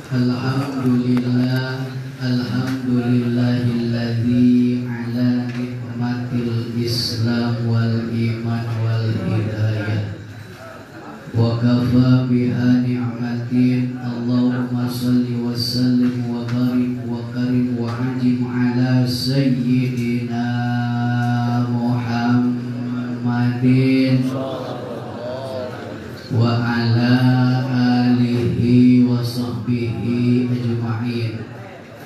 Alhamdulillah, alhamdulillahilladzi ala nikmatil Islam wal iman wal hidayah. Wa kafa biha ni'matin. Allahumma salli wa sallim wa barik wa karim wa ajim ala sayyidina Muhammadin wa ala alihi wa sahbihi ajma'in.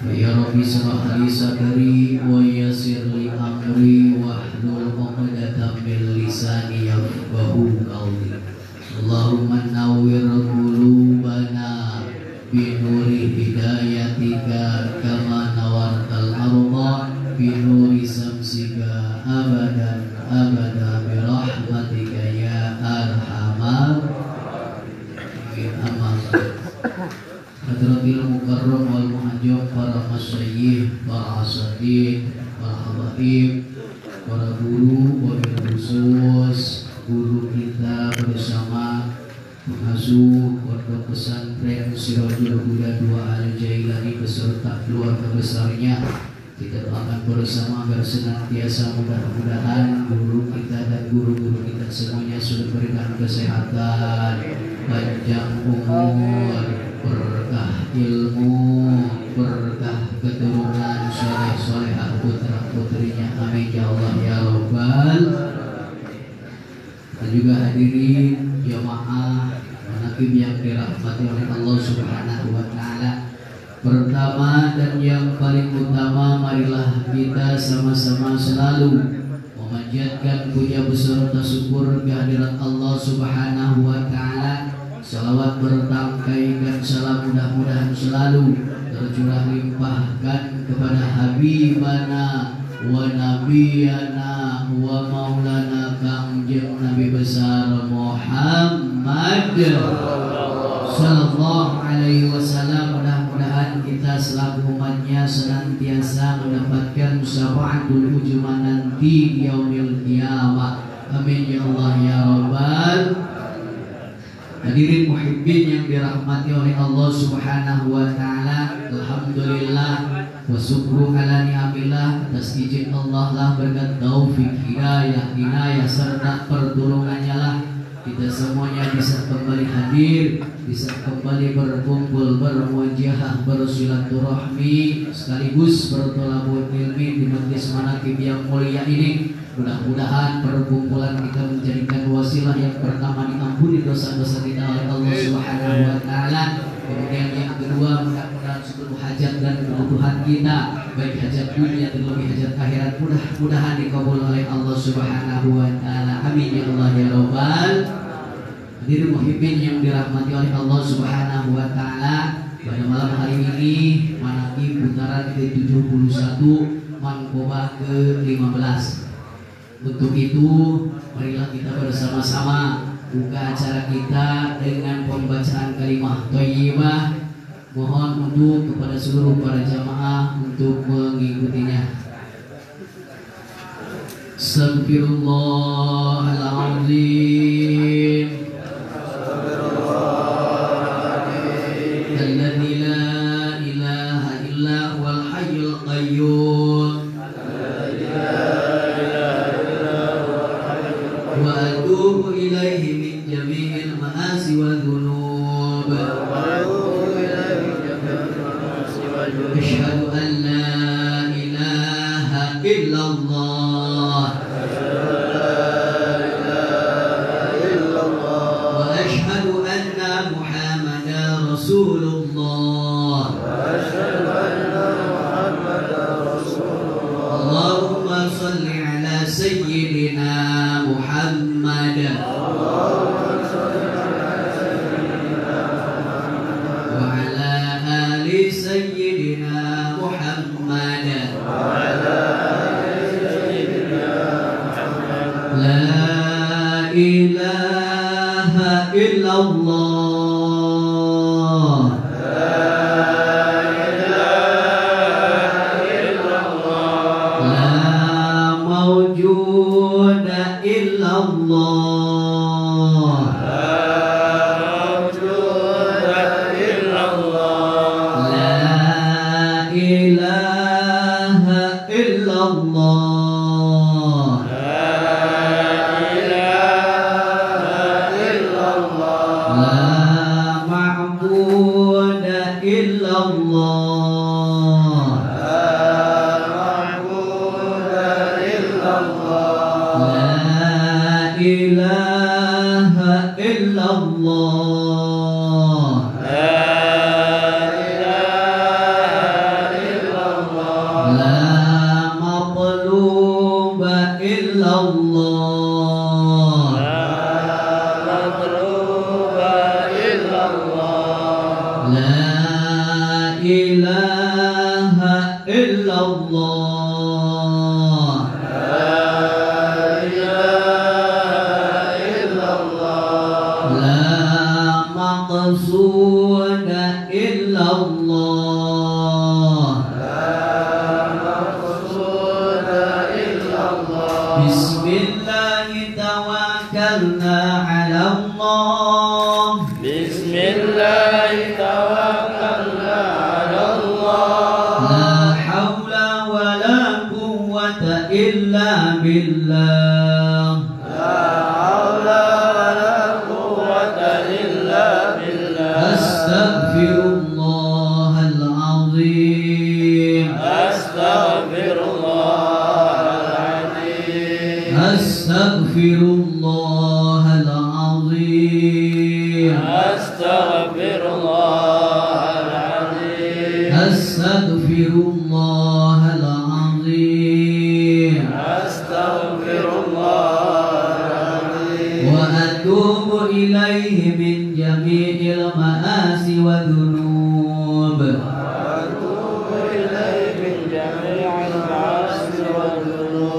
Ya Rabbi shrah li sadri wa yassir li amri wahlul 'uqdatam min lisani yafqahu qawli. Allahumma nawwir qulubana bi nuri hidayatika kama nawartal arda bi nuri samsika abadan abada bi rahmatika ya arhamar Hadratil mukarram wal muhajjab, para masyayikh, para asatidz, para habaib, para guru, wabil khusus guru kita bersama pengasuh pondok pesantren Sirajul Huda 2 Al-Jailani beserta keluarga besarnya. Kita doakan bersama agar senantiasa mudah-mudahan guru kita dan guru-guru kita semuanya sudah berikan kesehatan, panjang umur, berkah ilmu, berkah keturunan soleh-solehah putra putrinya. Amin ya Allah ya Rabbal. Dan juga hadirin jamaah manaqib yang dirahmati oleh Allah Subhanahu wa taala. Pertama dan yang paling utama, marilah kita sama-sama selalu memanjatkan puja beserta syukur kehadirat Allah Subhanahu wa taala. Salawat bertangkaikan salam mudah-mudahan selalu tercurah limpahkan kepada Habibana wa Nabiyana wa Maulana Kangjeng Nabi besar Muhammad Sallallahu alaihi wasallam. Mudah-mudahan kita selaku umatnya senantiasa mendapatkan syafaatul ujma nanti di yaumil qiyamah. Amin ya Allah ya Rabbal. Hadirin muhibbin yang dirahmati oleh Allah Subhanahu wa taala, alhamdulillah wa syukru ala ni'amillah, atas izin Allah lah, berkat taufik hidayah inayah serta pertolongannya lah kita semuanya bisa kembali hadir, bisa kembali berkumpul, bermuajahah, bersilaturahmi sekaligus bertolabul ilmi di majlis manaqib yang mulia ini. Mudah-mudahan perkumpulan kita menjadikan wasilah yang pertama diampuni dosa-dosa kita oleh Allah Subhanahu wa taala. Kemudian yang kedua, mudah-mudahan seluruh hajat dan kebutuhan kita, baik hajat dunia terlebih hajat akhirat, mudah-mudahan dikabul oleh Allah Subhanahu wa taala. Amin ya Allah ya Rabbal. Hadirin muhibbin yang dirahmati oleh Allah Subhanahu wa taala, pada malam hari ini manaqib putaran ke-71 Manqobah ke-15. Untuk itu, marilah kita bersama-sama buka acara kita dengan pembacaan kalimah thayyibah. Mohon untuk kepada seluruh para jamaah untuk mengikutinya. Astagfirullahaladzim. Alladzi la ilaha illa huwal hayyul qayyum. Wa atubu ilaihi min jami'il ma'asi wal dhunub. Asyhadu an la ilaha illallah wa asyhadu anna Muhammadar Rasulullah. Allahumma salli ala sayyidina Muhammad wa ala ali sayyidina Muhammad. La ilaha illallah. La mawjud ma'budu illallah. La ilaha illallah. La maqluba illallah. La ilaha illallah. La maqsuda illallah. Bismillahi tawakkalna ala Allah. La hawla wa la quwwata illa billah. Astaghfirullahal azim. Astaghfirullahal azim. Astaghfirullahal azim. Wa atubu ilaihi min jami'il ma'asi wa dhunub.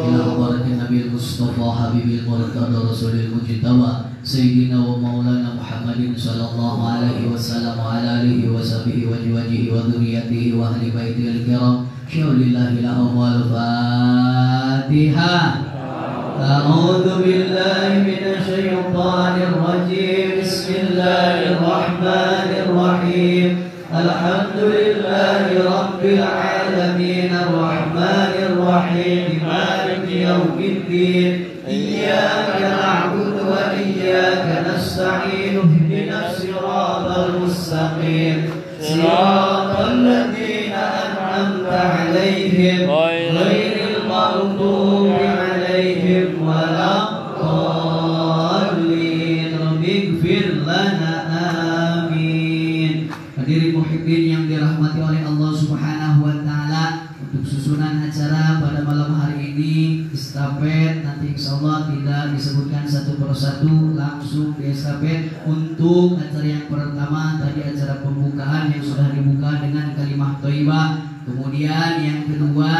Ila habaratin Nabil Mustafa Habibil Murtada Rasulil Mujtaba Sayyidina wa Maulana Muhammadin sallallahu alaihi wasallam wa ala alihi wa sahbihi wa jiwajihi wa dhuriyatihi wa ahli baitihil kiram. Syaulillahi al-awwal Fatihah. A'udzu billahi minasy syaithanir rajim. Bismillahirrahmanirrahim. Alhamdulillahi rabbil alamin arrahmanir rahim maliki yaumiddin. Iyyaka na'budu wa iyyaka nasta'in. Ihdinas siratal mustaqim. Siratal ladzina an'amta 'alaihim ghairil maghdubi 'alaihim waladdallin. Rabbighfir lana amin. Hadirin muhibbin yang dirahmati oleh Allah Subhanahu wa taala, untuk susunan acara pada malam hari ini estafet nanti insyaallah tidak disebutkan satu persatu, langsung di estafet. Untuk acara yang pertama tadi acara pembukaan yang sudah dibuka dengan kalimah thayyibah, kemudian yang kedua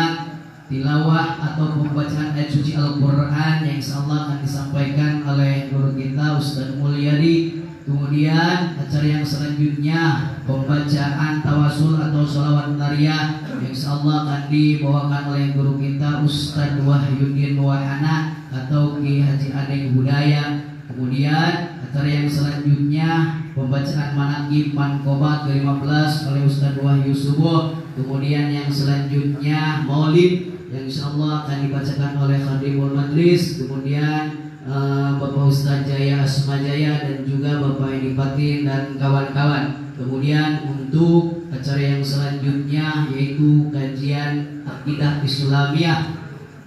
tilawah atau pembacaan ayat suci Al-Quran yang insyaallah akan disampaikan oleh guru kita Ustaz Mulyadi. Kemudian acara yang selanjutnya pembacaan tawasul atau sholawat nariyah yang insyaallah akan dibawakan oleh guru kita Ustaz Wahyudin Wahana atau Ki Haji Adeng Budaya. Kemudian acara yang selanjutnya pembacaan manaqib manqobat ke-15 oleh Ustaz Wahyu Subuh. Kemudian yang selanjutnya maulid yang insyaallah akan dibacakan oleh Khadimul Majlis. Kemudian Bapak Ustaz Jaya Asmajaya dan juga Bapak Edi Patin dan kawan-kawan. Kemudian untuk acara yang selanjutnya yaitu kajian akidah Islamiyah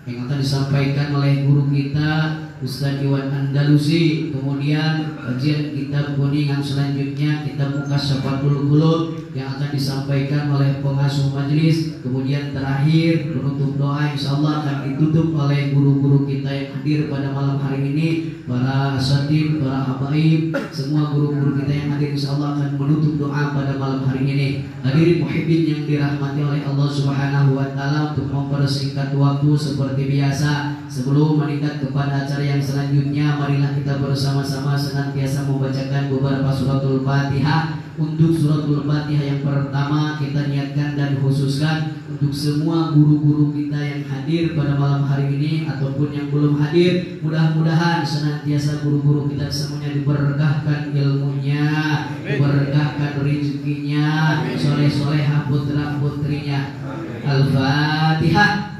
yang akan disampaikan oleh guru kita Ustaz Iwan Andalusi. Kemudian kajian kitab kuningan selanjutnya kitab Mukasyafatul Qulub yang akan disampaikan oleh pengasuh majlis. Kemudian terakhir penutup doa insyaallah akan ditutup oleh guru-guru kita yang hadir pada malam hari ini, para asatidz, para habaib, semua guru-guru kita yang hadir insyaallah akan menutup doa pada malam hari ini. Hadirin muhibbin yang dirahmati oleh Allah Subhanahu wa taala, untuk mempersingkat waktu seperti biasa sebelum meningkat kepada acara yang selanjutnya, marilah kita bersama-sama senantiasa membacakan beberapa suratul Fatihah. Untuk suratul Fatihah yang pertama kita niatkan dan khususkan untuk semua guru-guru kita yang hadir pada malam hari ini ataupun yang belum hadir. Mudah-mudahan senantiasa guru-guru kita semuanya diberkahkan ilmunya, diberkahkan rezekinya, soleh-solehah putra-putrinya. Al-Fatihah.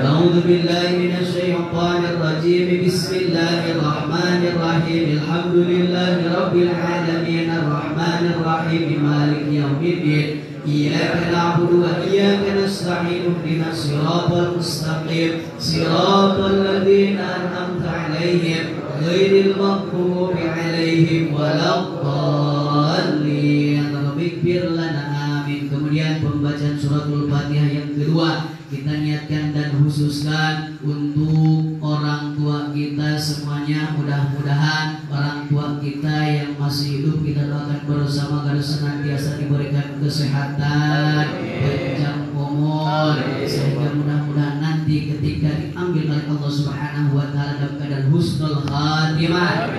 A'udzu billahi minasy syaithanir rajim. Bismillahirrahmanirrahim. Alhamdulillahi rabbil alamin arrahmanir Rahim Maliki Yaumiddin Iyyaka na'budu wa iyyaka nasta'in ihdinas siratal mustaqim siratal ladzina an'amta 'alaihim ghairil maghdubi 'alaihim waladdallin. Rabbikfir lana amin. Kemudian pembacaan suratul Fatihah yang kedua kita niatkan dan khususkan untuk orang tua kita semuanya. Mudah-mudahan orang tua kita yang masih hidup kita doakan bersama agar senantiasa diberikan kesehatan, panjang umur, sehingga mudah-mudahan nanti ketika diambil oleh Allah Subhanahu wa taala dalam keadaan husnul khatimah.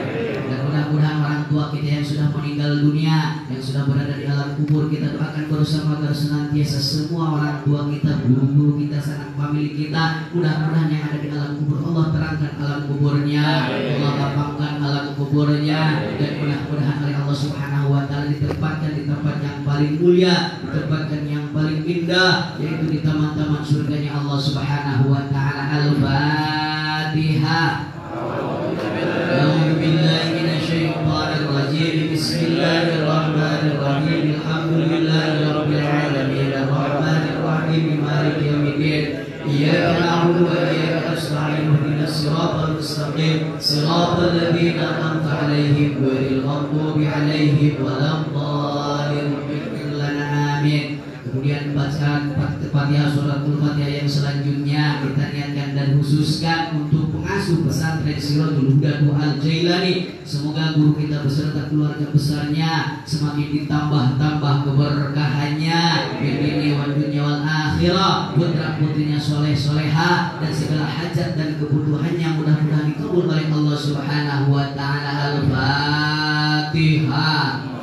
Dan mudah-mudahan orang tua kita yang sudah meninggal dunia, yang sudah berada di alam kubur, kita doakan bersama agar senantiasa semua orang tua kita, guru-guru kita, sanak famili kita, mudah-mudahan yang ada di alam kubur Allah terangkan alam kuburnya, Allah lapangkan alam kuburnya, dan mudah-mudahan oleh Allah Subhanahu wa taala ditempatkan di tempat yang paling mulia, ditempatkan yang paling indah, yaitu di taman-taman surganya Allah Subhanahu wa taala. Al-Fatihah. A'udzu billahi minasyaitonir rajim. Bismillahirrahmanirrahim. Alhamdulillahirabbil alamin. Arrahmanir rahim. Maliki yaumiddin. Iyyaka na'budu wa iyyaka nasta'in. Ihdinas siratal mustaqim. Siratal ladzina an'amta 'alaihim ghairil maghdubi 'alaihim waladdallin. Amin. Kemudian bacaan Fatihah suratul Fatihah yang selanjutnya kita niatkan dan khususkan untuk pengasuh pesantren Siratul Huda Al-Jailani. Semoga guru kita beserta keluarga besarnya semakin ditambah-tambah keberkahannya di dunia wal akhirah, putra putrinya soleh soleha, dan segala hajat dan kebutuhannya mudah-mudahan dikabul oleh Allah Subhanahu wa taala. Al-Fatihah.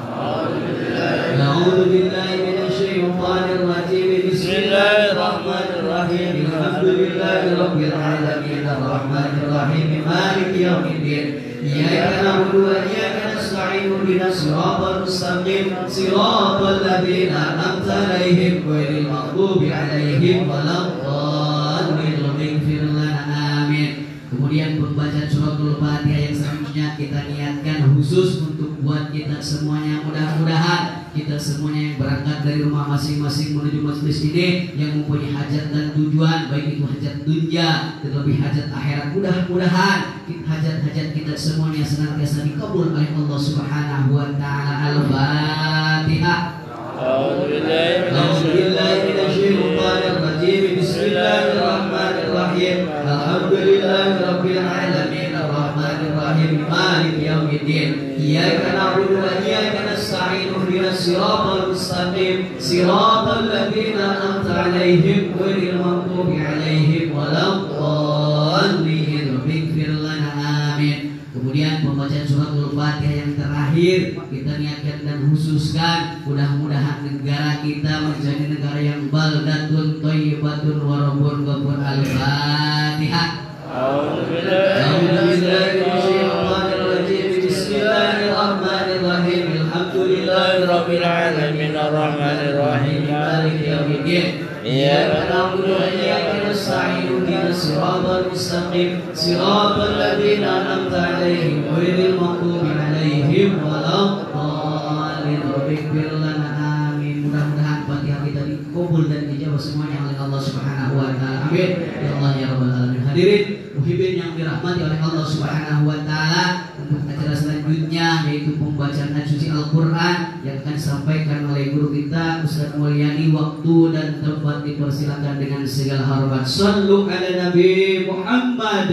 A'udzu billahi minasyaitonir rajim. Bismillahirrahmanirrahim. Alhamdulillahirabbil alamin. Arrahmanir rahim. Maliki yaumiddin. Iyyaka na'budu wa iyyaka nasta'in. Ihdinas siratal mustaqim. Siratal ladzina an'amta 'alaihim ghairil maghdubi 'alaihim waladdallin. Rabbikfir lana amin. Kemudian pembacaan suratul Fatihah yang selanjutnya kita niatkan khusus untuk buat kita semuanya. Mudah-mudahan kita semuanya yang berangkat dari rumah masing-masing menuju majelis ini yang mempunyai hajat dan tujuan, baik itu hajat dunia terlebih hajat akhirat, mudah-mudahan hajat-hajat kita semuanya senantiasa dikabul oleh Allah Subhanahu wa taala. Al-Fatihah. Bismillahirrahmanirrahim. Alhamdulillahirabbil alamin. Arrahmanir rahim. Maliki yaumiddin. Iyyaka na'budu wa iyyaka nasta'in. Ihdinas siratal mustaqim. Siratal ladzina an'amta 'alaihim ghairil maghdubi 'alaihim waladdallin. Rabbikfir lana amin. Kemudian pembacaan suratul Fatihah yang terakhir kita niatkan dan khususkan, mudah-mudahan negara kita menjadi negara yang baldatun thayyibatun wa rabbun ghafur. Al-Fatihah. A'udzu billahi minasyaitonir rajim. Bismillahirrahmanirrahim. Alhamdulillahirabbil alamin. Arrahmanir rahim. Maliki yaumiddin. Iyyaka na'budu wa iyyaka nasta'in. Ihdinas siratal mustaqim. Siratal ladzina an'amta 'alaihim ghairil maghdubi 'alaihim waladdallin. Rabbikfir lana amin. Mudah-mudahan Fatihah kita dikabul dan dijawab semuanya oleh Allah Subhanahu wa taala. Amin. Ya Allah ya rabbal alamin. Hadirin muhibin yang dirahmati oleh Allah Subhanahu wa taala, untuk acara selanjutnya yaitu pembacaan ayat suci Al-Qur'an yang akan disampaikan oleh guru kita Ustaz Mulyani. Waktu dan tempat dipersilakan dengan segala hormat. Shallu ala Nabi Muhammad.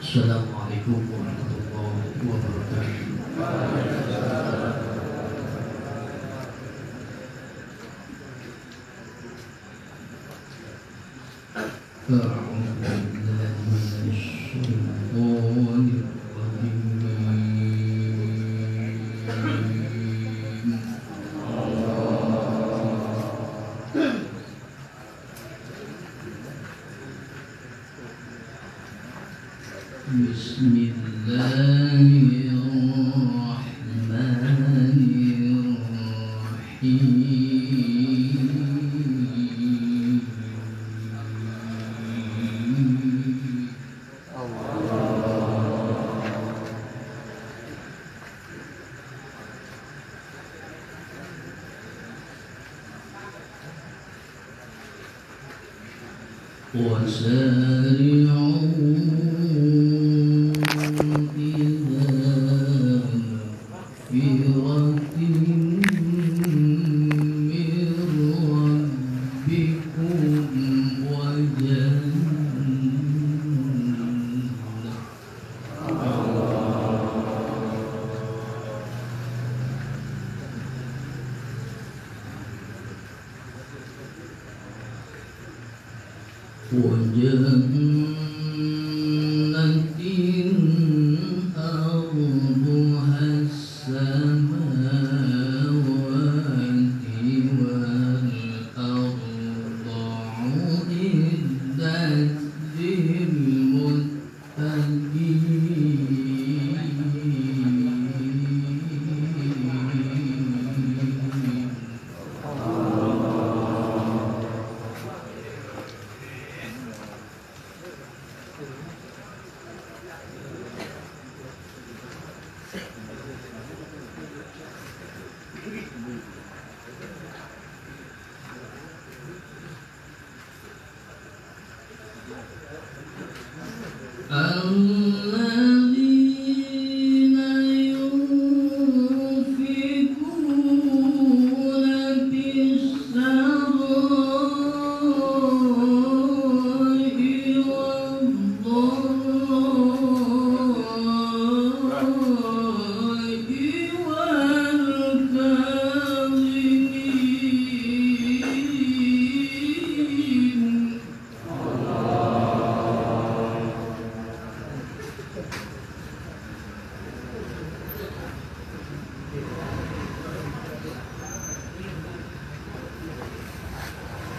Assalamualaikum warahmatullahi wabarakatuh. Bismillahirrahmanirrahim.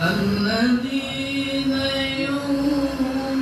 الذين ينفقون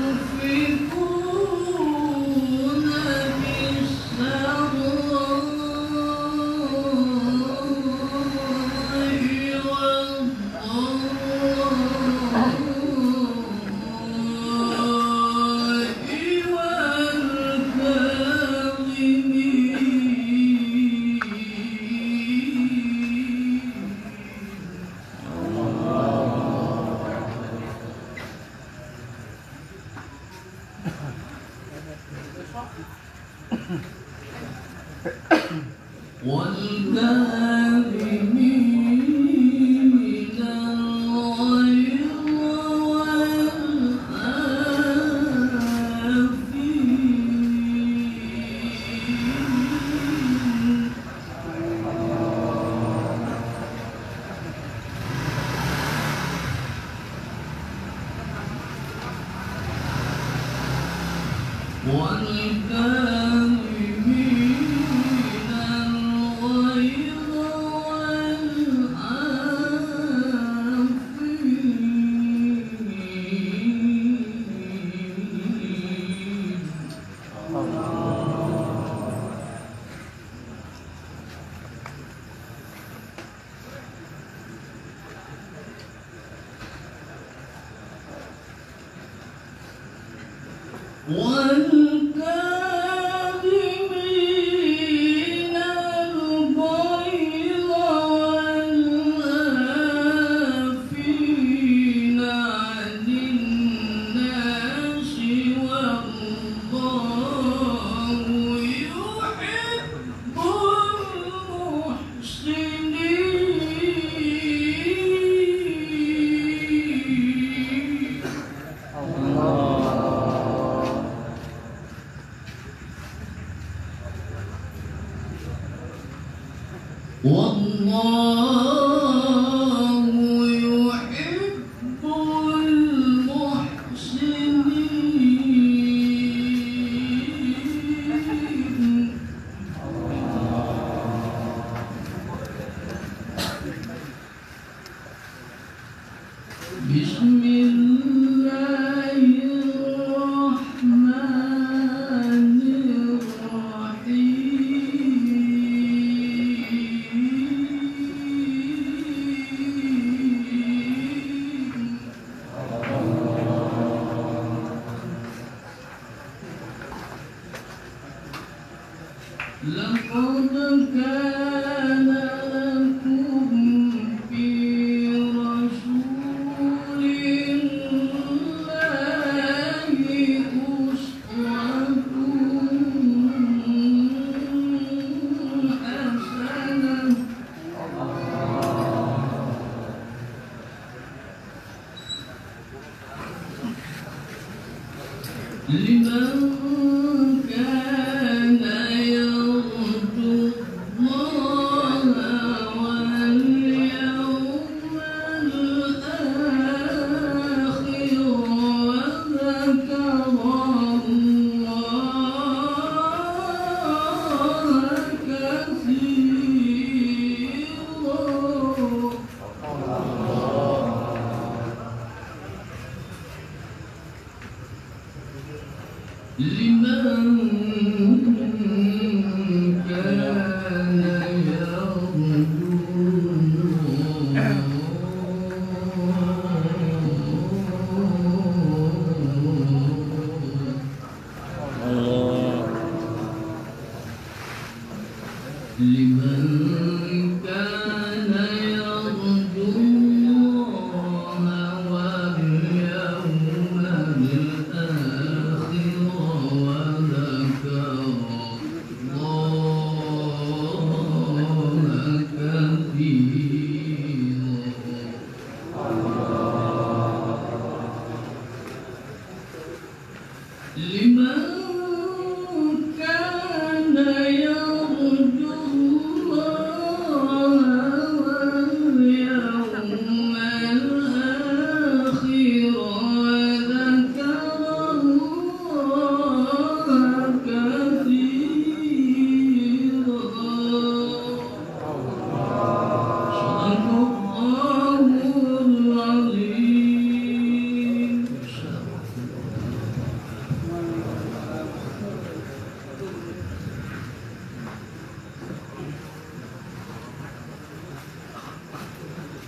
Bismillahirrahmanirrahim.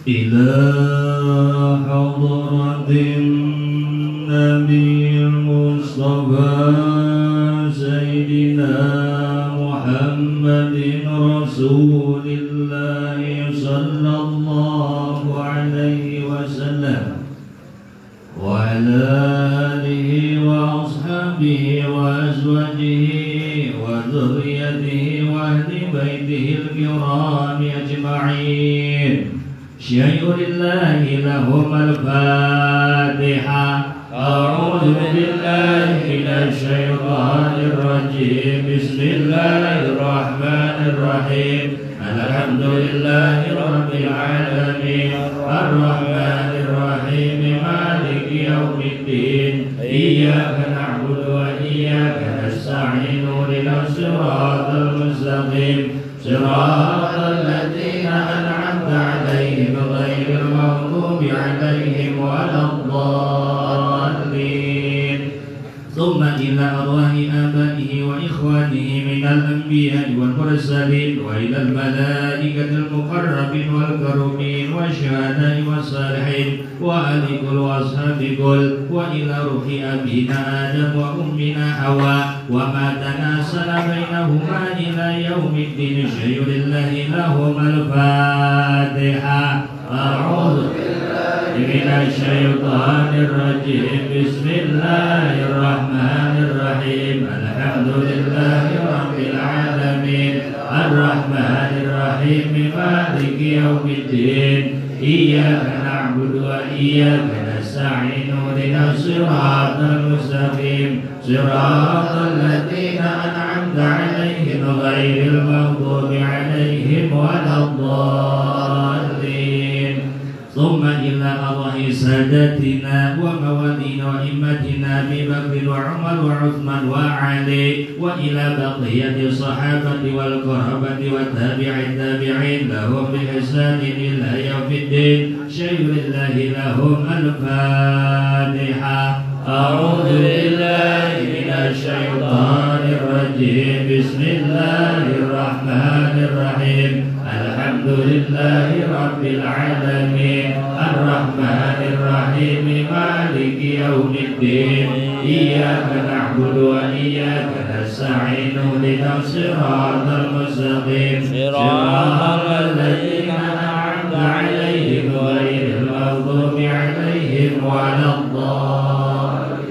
إلى حضرة النبي المصطفى سيدنا محمد رسول الله صلى الله عليه وسلم وعلى آله وأصحابه وأزواجه وذريته وأهل بيته الكرام أجمعين. شيء لله لهم الفاتحة. أعوذ بالله من الشيطان الرجيم. بسم الله الرحمن الرحيم. الحمد لله رب العالمين الرحمن الرحيم مالك يوم الدين. إياك نعبد وإياك نستعين. اهدنا الصراط المستقيم صراط الذين أنعمت عليهم غير المغضوب عليهم ولا الضالين. ثم إلى أرواح آبائه وإخوانه من الأنبياء والمرسلين وإلى الملائكة المقربين والكرمين والشهداء والصالحين وآل كل وأصحاب كل وإلى روح أبينا آدم وأمنا حواء وما تناسل بينهما إلى يوم الدين. شيء لله لهم الفاتحة. أعوذ من الشيطان الرجيم. بسم الله الرحمن الرحيم. الحمد لله رب العالمين الرحمن الرحيم مالك يوم الدين. إياك نعبد وإياك نستعين. اهدنا الصراط المستقيم صراط الذين أنعمت عليهم غير المغضوب عليهم ولا الضالين. ثم إلى أرواح سادتنا وموالينا وإمتنا أبي بكر وعمر وعثمان وعلي وإلى بقية الصحابة والقرابة والتابع التابعين لهم بإحسان إلى يوم الدين. شيء لله لهم الفاتحة. أعوذ بالله من الشيطان الرجيم. بسم الله الرحمن الرحيم. الحمد لله رب العالمين الرحمن الرحيم مالك يوم الدين. إياك نعبد وإياك نستعين. اهدنا الصراط المستقيم صراط الذين أنعمت عليهم غير المغضوب عليهم ولا الضالين.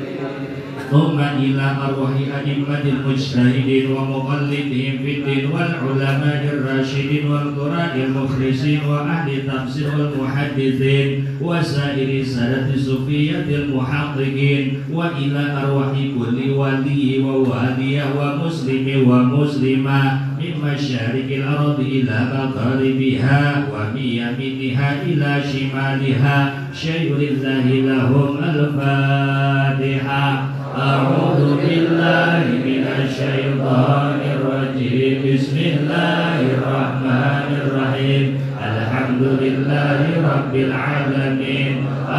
ثم إلى أرواح أئمة المجتهدين ومقلدين في الدين والعلماء الراشدين والقراء المخلصين وأهل التفسير والمحدثين وسائر السادة الصوفية المحققين وإلى أرواح كل ولي ووالية ومسلم ومسلمة من مشارق الأرض إلى مغاربها ومن يمينها إلى شمالها شيء لله لهم الفاتحة. أعوذ بالله من الشيطان الرجيم. بسم الله الرحمن الرحيم. الحمد لله رب العالمين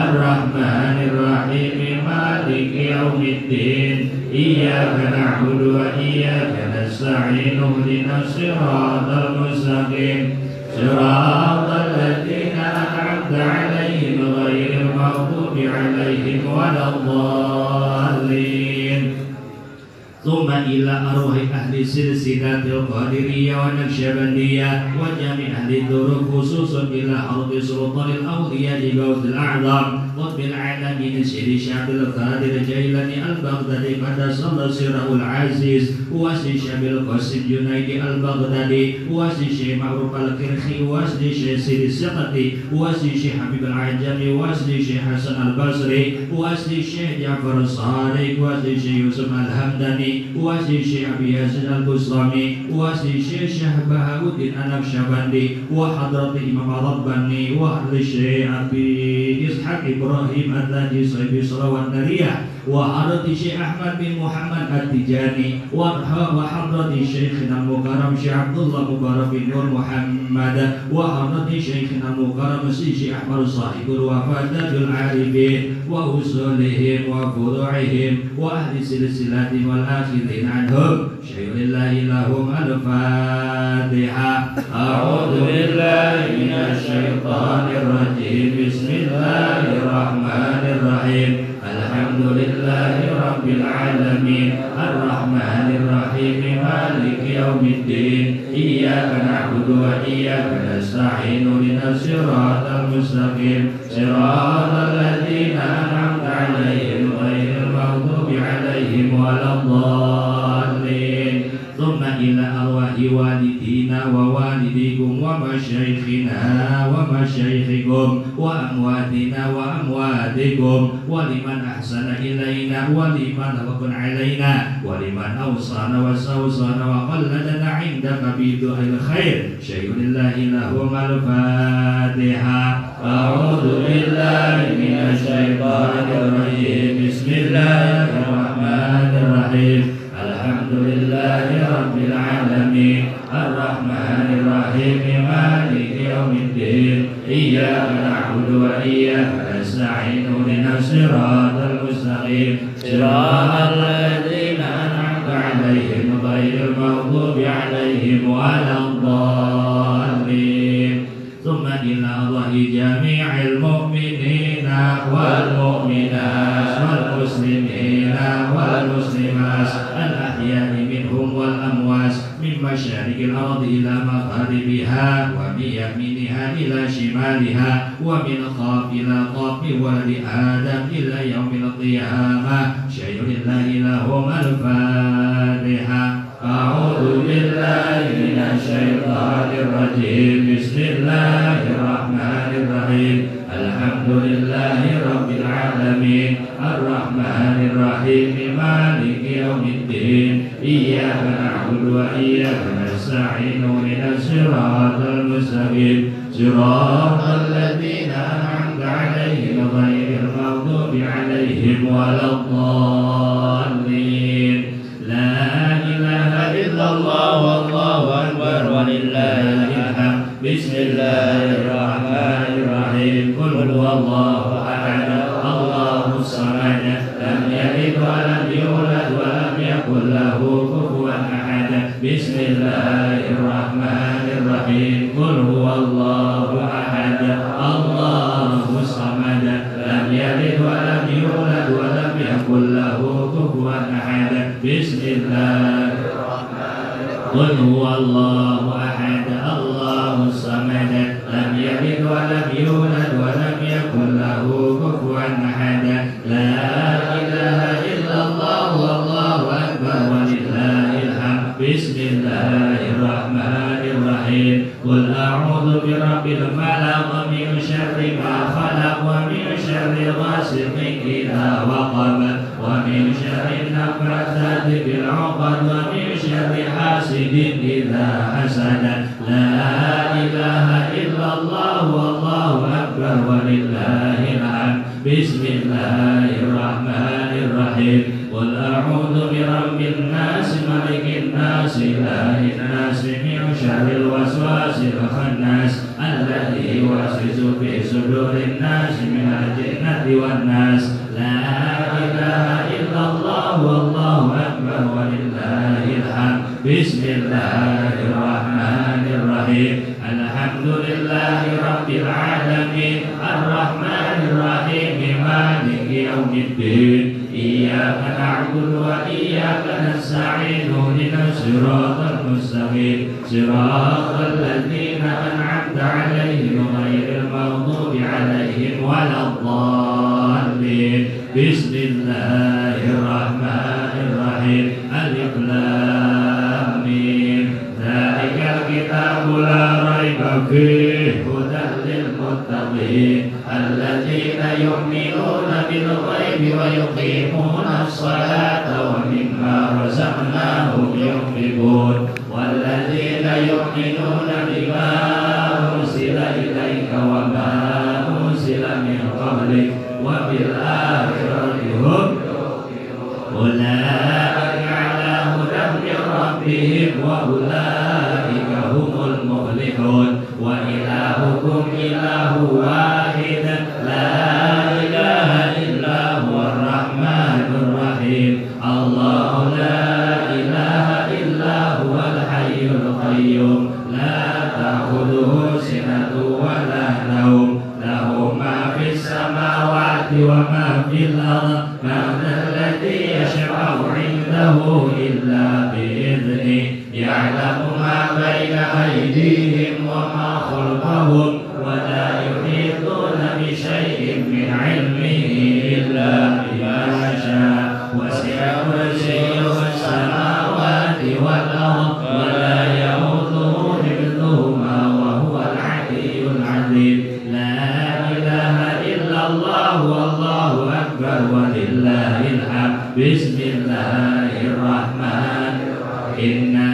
الرحمن الرحيم مالك يوم الدين إياك نعبد وإياك نستعين اهدنا الصراط المستقيم صراط الذين أنعمت عليهم غير المغضوب عليهم ولا الضالين. ثم إلى أرواح أهل سلسلة القادرية والنقشبندية وجميع أهل الدروب خصوصا إلى أرض سلطان الأولياء غوث الأعظم قطب العالمين سيدي شعب القادر الجيلاني البغدادي قدس الله سره العزيز واسدي شعب القاسم جنيدي البغدادي واسدي شيخ معروف الكرخي واسدي شيخ سيدي السقطي واسدي شيخ حبيب العجمي واسدي شيخ حسن البصري واسدي شيخ جعفر الصادق واسدي شيخ يوسف الهمداني واسدي شيخ أبي ياسين البسطامي واسدي شيخ بهاء الدين النقشبندي وحضرة إمام رباني وأهل الشيخ أبي إسحاق إبراهيم الذي صيب صلوات نرية وحضرة الشيخ أحمد بن محمد التجاني وحضرة شيخنا المكرم شيخ عبد الله مبارك بن نور محمد وحضرة شيخنا المكرم الشيخ أحمد صاحب الوفاة تاج العارفين وأصولهم وفروعهم وأهل سلسلتهم والآخذين عنهم شيء لله لهم الفاتحة. أعوذ بالله من الشيطان الرجيم. بسم الله الرحمن الرحيم. الحمد لله رب العالمين الرحمن الرحيم مالك يوم الدين إياك نعبد وإياك نستعين اهدنا الصراط المستقيم صراط الذين أنعمت عليهم غير المغضوب عليهم ولا الضالين. ثم إلى أرواح والدينا ووالديكم ومشايخنا ومشايخكم وأمواتنا وأمواتكم ولمن أحسن إلينا ولمن وكن علينا ولمن أوصانا واستوصانا وقلدنا عندك بدعاء الخير شيء لله لهم الفاتحة. أعوذ بالله من الشيطان الرجيم. بسم الله الرحمن الرحيم. الحمد لله رب العالمين الرحمن الرحيم مالك يوم الدين إياك نعبد وإياك نستعين اهدنا الصراط المستقيم صراط الذين أنعمت عليهم غير المغضوب عليهم ولا الضالين. ثم إلى الله جميع المؤمنين والمؤمنات والمسلمين والمسلمات الأحياء منهم والأموات من مشارق الأرض إلى مغاربها ومن يمينها إلى شمالها ومن قاف إلى قاف ولد آدم إلى يوم القيامة شيء لله لهم الفاتحة. أعوذ بالله من الشيطان الرجيم. بسم الله الرحمن الرحيم. الحمد لله رب العالمين الرحمن الرحيم مالك يوم الدين إياك نعبد وإياك نستعين اهدنا الصراط المستقيم صراط الذين أنعمت عليهم غير المغضوب عليهم ولا الضالين. لا إله إلا الله والله أكبر ولله الحمد. بسم الله الرحمن الرحيم. قل هو الله أحد الله الصمد لم يلد ولم يولد ولم يكن له كفوا أحد. بسم الله الرحمن الرحيم. قل هو الله أحد الله الصمد لم يلد ولم يولد ولم يكن له كفوا أحد. بسم الله قل هو الله أحد الله الصمد لم يلد ولم يولد ولم يكن له كفوا أحد. لا إله إلا الله والله ومن شر غاسق إذا وقب ومن شر النفاثات في العقد ومن شر حاسد إذا حسد لا إله إلا الله والله أكبر ولله الحمد بسم الله الرحمن الرحيم قل أعوذ برب الناس ملك الناس إله الناس من شر الوسواس الخناس الذي يوسوس في صدور الناس من الجنة والناس لا إله إلا الله والله أكبر ولله الحمد بسم الله الرحمن الرحيم الحمد لله رب العالمين الرحمن الرحيم مالك يوم الدين إياك نعبد وإياك نستعين اهدنا الصراط المستقيم صراط الذين أنعمت عليهم غير المغضوب عليهم ولا الضالين بسم الله الرحمن الرحيم ألف لام ميم ذلك الكتاب لا ريب فيه هدى للمتقين الذين يؤمنون بالغيب ويقيمون الصلاة ومما رزقناهم ينفقون والذين يؤمنون بما أرسل إليك وما أرسل من قبلك وبالآخرة هم أولئك على هدى من ربهم وأولئك هم المفلحون وإلهكم إله واحد لا إله إلا هو الرحمن الرحيم الله لا إله إلا هو الحي القيوم لا تأخذه سنة ولا نوم له ما في السماوات وما في الأرض من الذي يشفع عنده إلا بإذنه يعلم ما بين أيديهم وما خلفهم ولا يحيطون بشيء من علمه إلا بما شاء وسع كرسيه السماوات والأرض ولا يؤوده حفظهما وهو العلي العظيم لا إله إلا الله والله أكبر ولله الحمد بسم الله الرحمن إنا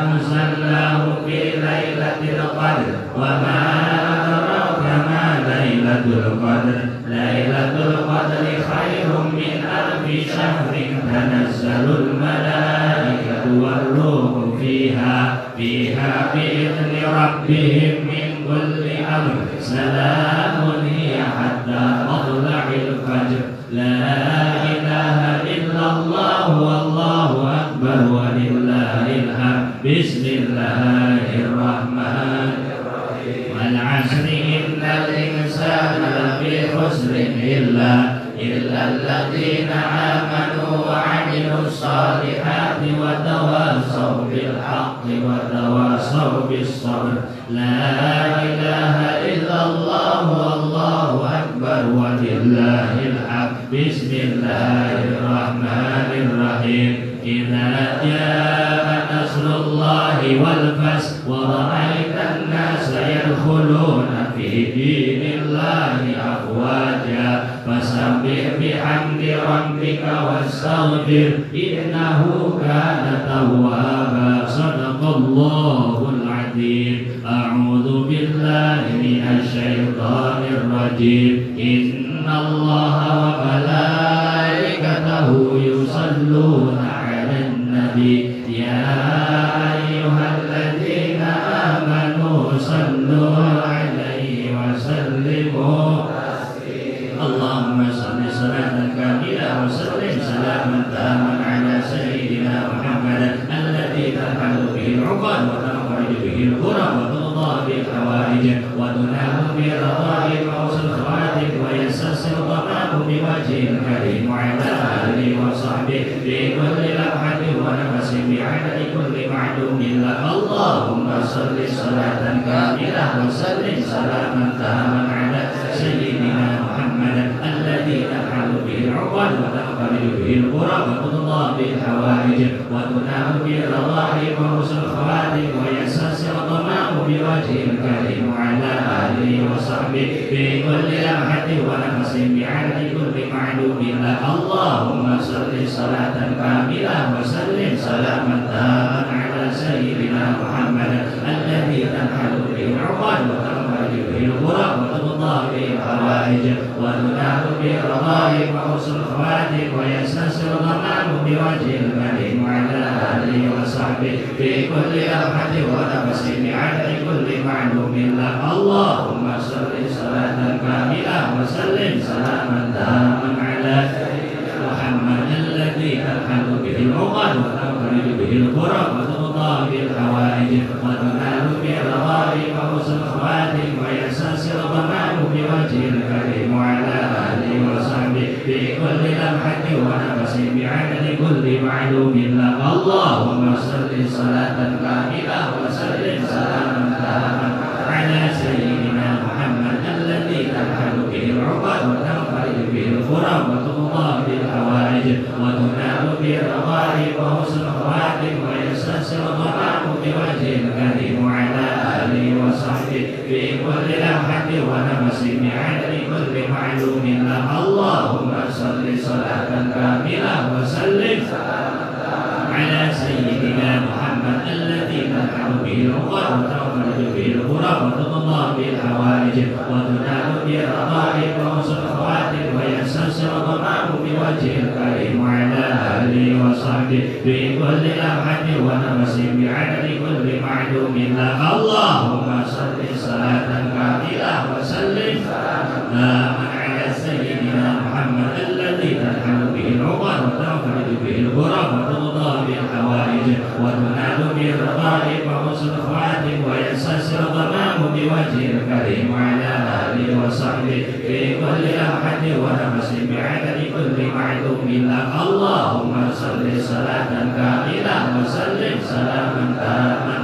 أنزلناه في ليلة القدر وما أدراك ما ليلة القدر ليلة القدر خير من ألف شهر تنزل الملائكة والروح فيها بإذن ربهم من كل أمر سلام هي حتى مطلع الفجر لا إله إلا الله والله أكبر ولله الحمد بسم الله الرحمن الرحيم والعصر إن الإنسان لفي خسر إلا الذين آمنوا وعملوا الصالحات وتواصوا بالحق وتواصوا بالصبر لا إله إلا الله والله أكبر ولله الحمد بسم الله الرحمن الرحيم إذا جاء نصر الله والفتح ورأيت الناس يدخلون في دين الله أفواجا فسبح بحمد ربك واستغفر إنه كان توابا صدق الله العظيم أعوذ بالله من الشيطان الرجيم إن الله وملائكته يصلون على النبي يا أيها الذين آمنوا صلوا عليه وسلموا اللهم صل صلاة كاملة وسلم سلاما تاما على سيدنا محمد الذي تنحل به العقد وتنفرج به الكرب وتقضى به الحوائج وتنال برضاه فوز الخواتم ويستسر ضمانه بوجه الكريم وعلى آله وصحبه في كل لمحة ونفس بعدد كل معلوم لك اللهم صل صلاة كاملة وسلم سلاما تاما على سيدنا محمد الذي تنحل به العقد وتنفرج به الكرب وتقضى به الحوائج وتنال برضاه فوز الخواتم ويستسر ضمانه بوجه الكريم وعلى آله وصحبه وصحبه في كل لمحة ونفس بعدد كل معلوم لك اللهم صل صلاة كاملة وسلم سلاما تاما على سيدنا محمد الذي تنحل به العقد وتنفرج به الغرب وتقضى به الحوائج وتنال به الرغائب وحسن الخواتم ويستنصر الغمام بوجه الكريم وعلى آله وصحبه في كل لمحة ونفس بعدد كل معلوم لك اللهم صل صلاة كاملة وسلم سلاما تاما على محمد الذي تنحل به العقد وتنفرج به الغرب وتقضى به الحوائج وتنال به الرغائب وحسن الخواتم ويستنصر الغمام بوجه الكريم وعلى آله وصحبه في كل لمحة ونفس بعدد كل معلوم لك اللهم صل صلاة كاملة وسلم سلاما تاما على سيدنا محمد الذي تنحل به العقد وتنفرج به الغرب وتقضى به الحوائج وتنال به الرغائب وحسن الخواتم ويستنصر الغمام بوجه الكريم وعلى آله وصحبه في كل لمحة ونفس بعدد كل معلوم لك اللهم صل صلاة كاملة وسلم على سيدنا محمد الذي تنحل به العقد وتنفرج به الغرب وتقضى به الحوائج وتنال به الرغائب وحسن الخواتم ويستنصر الغمام بوجه الكريم وعلى آله وصحبه في كل لمحة ونفس بعدد كل معلوم لك اللهم صل صلاة كاملة وسلم سلاما على سيدنا محمد الذي تنحل به العقد وتنفرج به الغرب وتقضى به الحوائج وتنال به الرغائب وحسن الخواتم ويستنصر الغمام بوجه الكريم وعلى آله وصحبه في كل لمحة ونفس بعدد كل معلوم لك اللهم صل صلاة كاملة وسلم سلاما تاما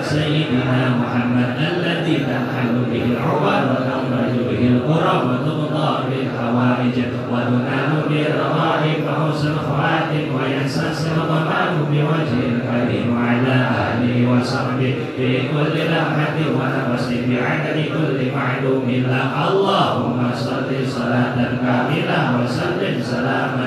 سيدنا محمد الذي تنحل به العقد وتنفرج به الغرب وتقضى به الحوائج وتنال به الرغائب وحسن الخواتم ويستنصر الغمام بوجه الكريم وعلى آله وصحبه في كل لمحة ونفس بعدد كل معلوم لك اللهم صل صلاة كاملة وسلم سلاما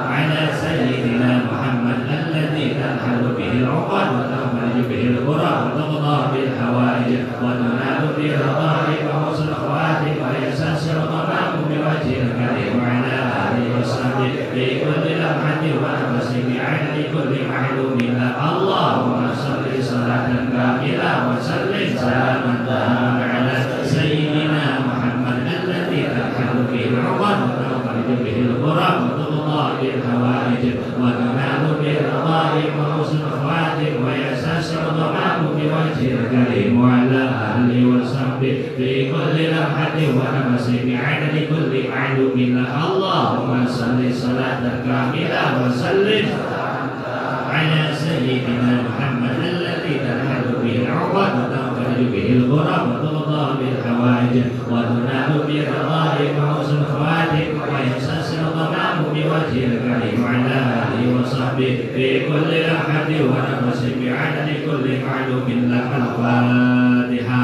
على سيدنا محمد الذي تنحل به العقد وتنفرج به الغرب وتقضى به الحوائج وتنال به الرغائب وحسن الخواتم ويستنصر الغمام بوجه الكريم وعلى آله وصحبه في كل لمحة ونفس بعدد كل معلوم لك اللهم صل صلاة كاملة وسلم سلاما تاما على سيدنا محمد الذي تنحل به العقد وتنفرج به الغرب وتقضى به الحوائج وتنال به الرغائب وحسن الخواتم ويستنصر الغمام بوجه الكريم وعلى آله وصحبه في كل لمحة ونفس بعدد كل معلوم لك اللهم صل صلاة كاملة وسلم على سيدنا محمد الذي تنحل به العقد وتنفرج به الغرب وتقضى به الحوائج وتنال به الرغائب وحسن الخواتم ويستنصر الغمام بوجه الكريم وعلى آله وصحبه في كل لمحة ونفس بعدد كل معلوم لك الفاتحة.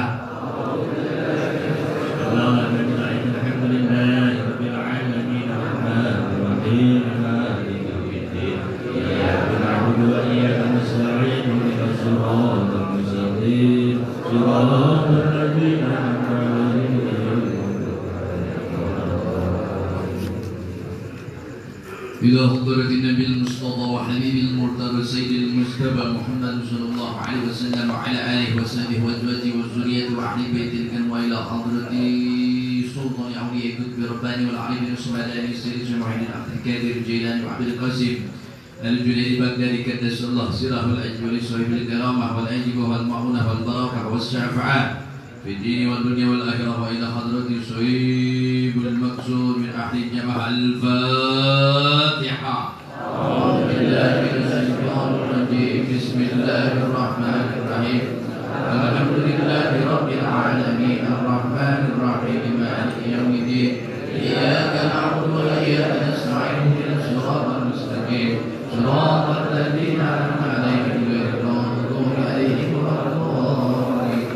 الحمد لله رب العالمين الرحمن الرحيم مالك يوم الدين إياك نعبد وإياك نستعين اهدنا الصراط المستقيم صراط الذين أنعمت عليهم إلى حضرة النبي المصطفى وحبيب المرتضى سيد المجتبى محمد صلى الله عليه وسلم وعلى آله وصحبه وأزواجه وذريته وأهل بيته الكرام وإلى حضرة سلطان أولياء القطب رباني والعارفين الصمداني السيد جمعين عبد القادر الجيلاني وعبد القاسم الجنيدي بغدادي قدس الله سره الأجر ولصاحب الكرامة والأجب والمعونة والبركة والشفاعة في الدين والدنيا والآخرة وإلى حضرة صهيب المقصود من أهل الجماعة الفاتحة. أعوذ بالله من الشيطان الرجيم بسم الله الرحمن الرحيم الحمد لله رب العالمين الرحمن الرحيم مالك يوم الدين إياك نعبد وإياك نستعين اهدنا الصراط المستقيم صراط الذين أنعمت عليهم غير المغضوب عليهم ولا الضالين.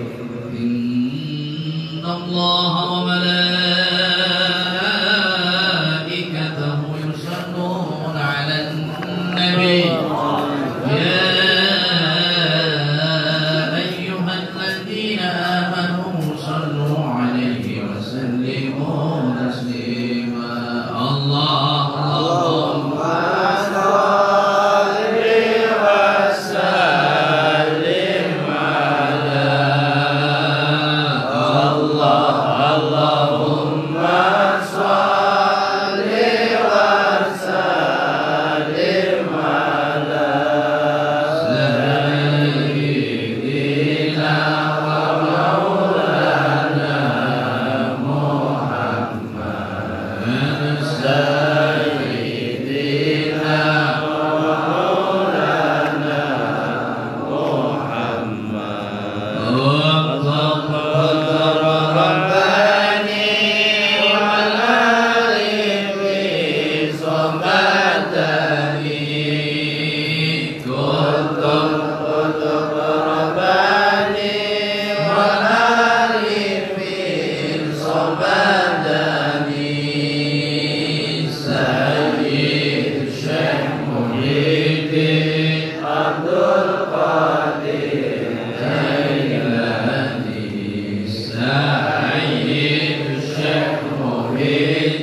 إن الله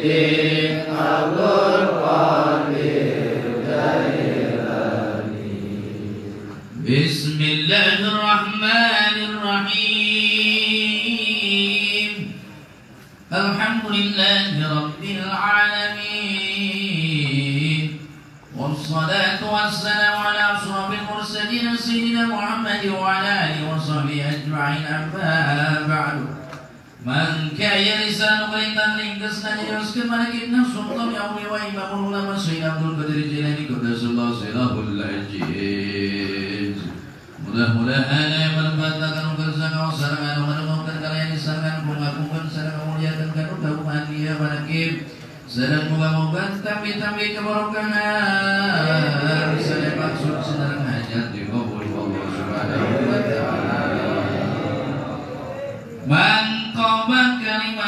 Muhyiddin Abdul Qadir Jailani. Bismillahirrahmanirrahim. Alhamdulillahi Rabbil Alamin. Wassalatu wassalamu ala ashrafil mursalin Sayyidina Muhammad wa ala alihi wa sahbihi ajma'in, amma ba'du. Man kaya lisan perintah ringkas dan jelaskan manakibna sultan yang wa imamul ulama Sayyid Abdul Qadir Jailani qaddasallahu sirrahul aziz. Mudah-mudahan yang bermanfaatkan usaha usaha menemukan kalian disangan mengakukan sarana memuliakan keutamaan dia manakib sedang moga-moga tambi-tambi keberkahan saya maksud sedang hajat dikabul Allah Subhanahu wa taala. Manqabah ke-15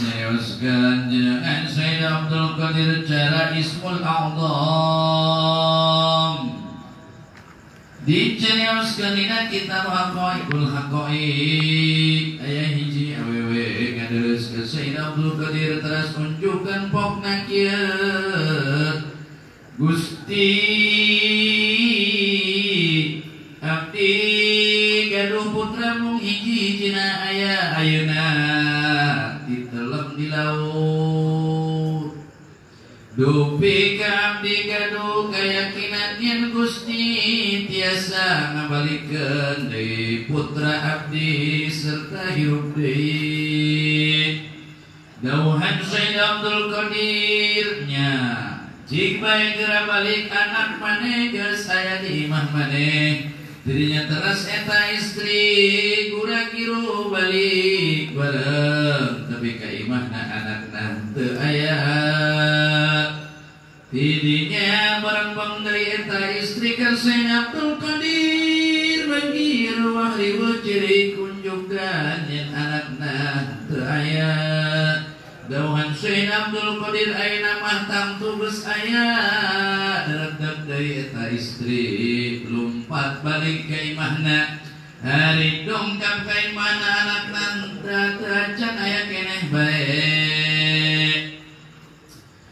nyayoskan jenengan Sayyid Abdul Qadir cara Ismul A'zam dicarioskeun dina kitab Haqaiqul Haqaiq aya hiji awewe ngadeus ke Sayyid Abdul Qadir teras unjukkeun pokna kieu Gusti abdi gaduh putra mung hiji cina aya ayeuna ditelem di laut. Dupi ka abdi gaduh kayakinan yen Gusti tiasa ngabalikeun deui putra abdi serta hirup deui. Dawuhan Sayyid Abdul Qadir nya jik bae geura balik anak maneh geus aya di imah maneh dirinya teras eta istri gura kiru balik bareng tapi ka imahna anakna teu aya. Tidinya bareng dari eta istri ka Sayyid Abdul Qadir bagi ruah riweuh ciri kunjungkan yen anakna teu aya. Dawuhan Sayyid Abdul Qadir ayeuna mah tangtu geus aya dadak deui eta istri lumpat balik ka imahna hari dongkap ka imahna anakna teu acan aya keneh bae.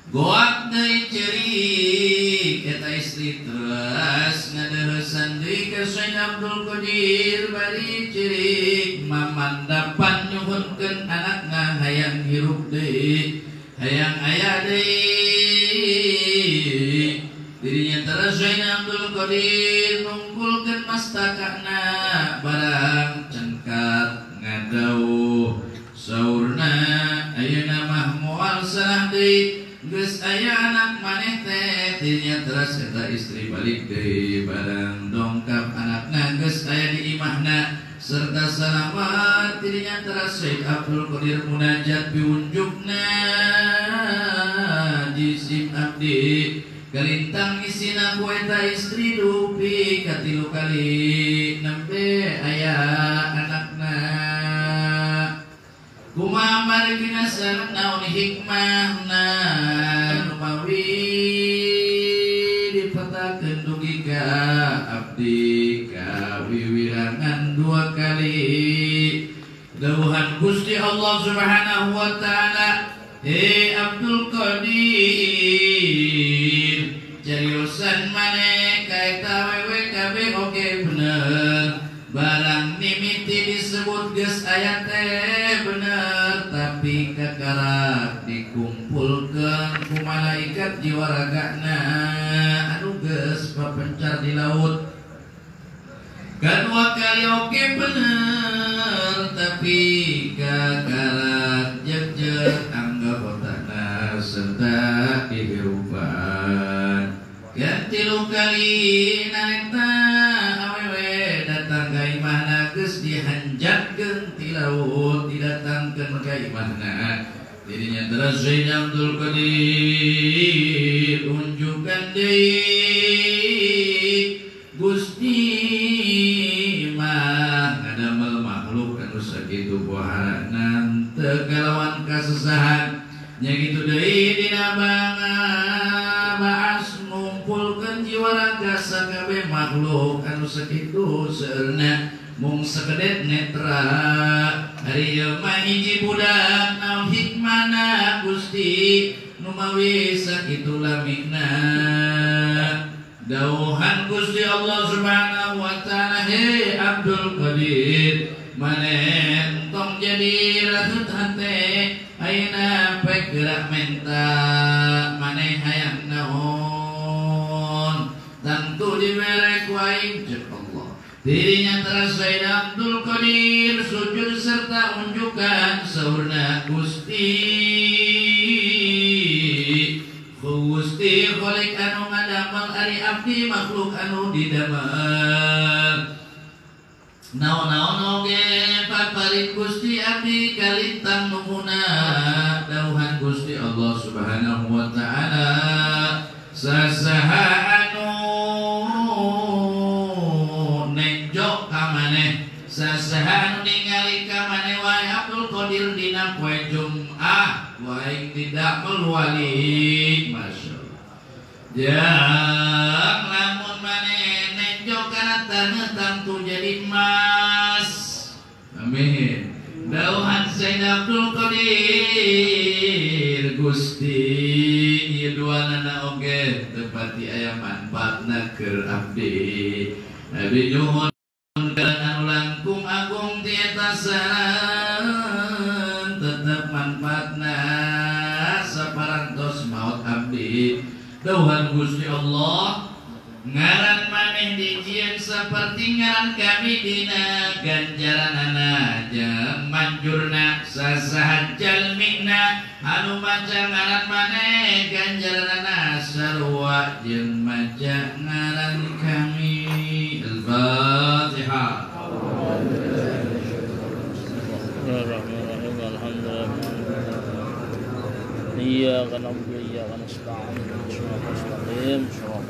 Goak deui ceurik eta istri terus ngadeuheusan deui ka Sayyid Abdul Qadir bari ceurik mamandapan nyuhunkeun anakna hayang hirup deui hayang aya deui. Dirinya terus Sayyid Abdul Qadir nungkulkeun mastakana barang cengkat ngadawuh saurna ayeuna mah moal sarah deui geus aya anak maneh teh. Dirinya terus eta istri balik deui barang dongkap anakna geus aya di imahna serta salamat. Dirinya terus Sayyid Abdul Qadir munajat piunjukna jisim abdi kalintang isina ku eta istri dupi katilu kali nembe aya anakna. Kumaha marigina sareng naon hikmahna numawi dipetakeun dugi ka abdi kawiwirangan dua kali. Dawuhan Gusti Allah Subhanahu wa taala, he Abdul Qadir cariosan maneh ka eta awewe kabeh oge bener. Barang mimiti disebut geus aya teh bener tapi kakarak dikumpulkeun ku malaikat jiwa ragana anu geus papencar di laut. Kadua kali oge bener tapi kakarak jegjeg anggotana serta dihirupan. Katilu kali narita awewe datang ka imahna geus dihanjatkeun ti laut didatangkeun ka imahna. Dirinya terus Sayyid Abdul Qadir unjukkan deui Gusti mah ngadamel makhluk anu sakitu bohana teu kalawan kasesahan nya kitu deui dina baas ngumpulkeun jiwa raga sakabeh makhluk anu sakitu seueurna mung sakedet netra Ari mah hiji budak naon hikmana Gusti nu mawi sakitu lamina dawuhan Gusti Allah Subhanahu wa taala he Abdul Qadir maneh tong jadi raheut hate ayeuna pek gerak menta maneh hayang naon tentu dibere ku aing cek Allah dirinya terasa Abdul Qadir sujud serta unjukan saurna Gusti kholik anu ngadamel ari abdi makhluk anu didamel naon-naon oge paparit Gusti abdi kalintang numuna dawuhan Gusti Allah Subhanahu wa taala sasaha anu nenjok ka maneh sasaha anu ningali ka maneh wae Abdul Qadir dina poe Jumat wae tidak meluali masyaallah jang lamun maneh nenjok kana taneuh tangtu jadi emas amin dawuhan Sayyid Abdul Qadir Gusti ieu duanana oge teu pati aya manfaatna keur abdi abdi nyuhun anu langkung agung tieta saran tetep manfaatna saparantos maot abdi dawuhan Gusti Allah ngaran maneh dijieun saperti ngaran kami dina ganjaranana jeung manjurna sasaha jalmina anu maca ngaran maneh ganjaranana sarua jeung maca ngaran kami Al-Fatihah. إياك نعبد وإياك نستعين صراط المستقيم صراط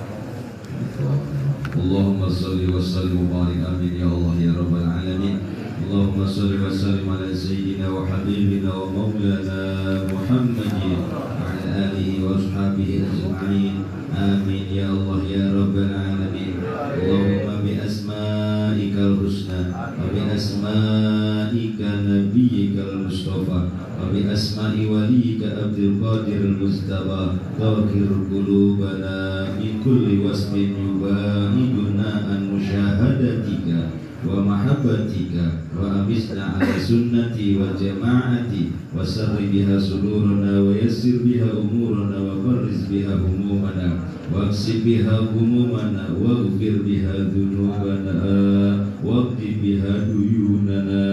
اللهم صل وسلم وبارك آمين يا الله يا رب العالمين اللهم صل وسلم على سيدنا وحبيبنا ومولانا محمد وعلى آله وأصحابه أجمعين آمين يا الله يا رب العالمين اللهم بأسمائك الحسنى وبأسمائك نبيك المصطفى وبأسماء وليك عبد القادر المصطفى طهر قلوبنا من كل وصف يباعدنا عن مشاهدتك ومحبتك وأمسنا على سنتي وجماعتي وسر بها صدورنا ويسر بها أمورنا وفرج بها همومنا واكسب بها همومنا واغفر بها ذنوبنا واقض بها ديوننا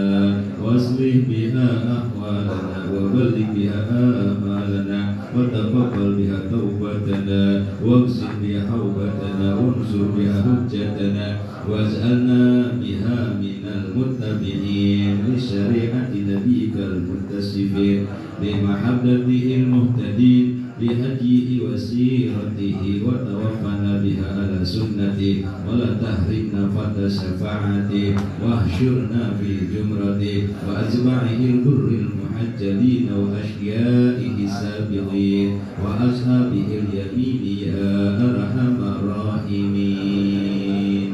واصلح بها أحوالنا وبلغ بها آمالنا وتقبل بها توبتنا واغسل بها حوبتنا وانصر بها حجتنا واجعلنا بها من المتبعين لشريعة نبيك المنتسبين بمحبته المهتدين بهديه وسيرته وتوفنا بها على سنته ولا تحرمنا فضل شفاعته واحشرنا في جمرته وأتباعه البر المحجلين وأشقيائه السابقين وأصحابه اليمين يا أرحم الراحمين.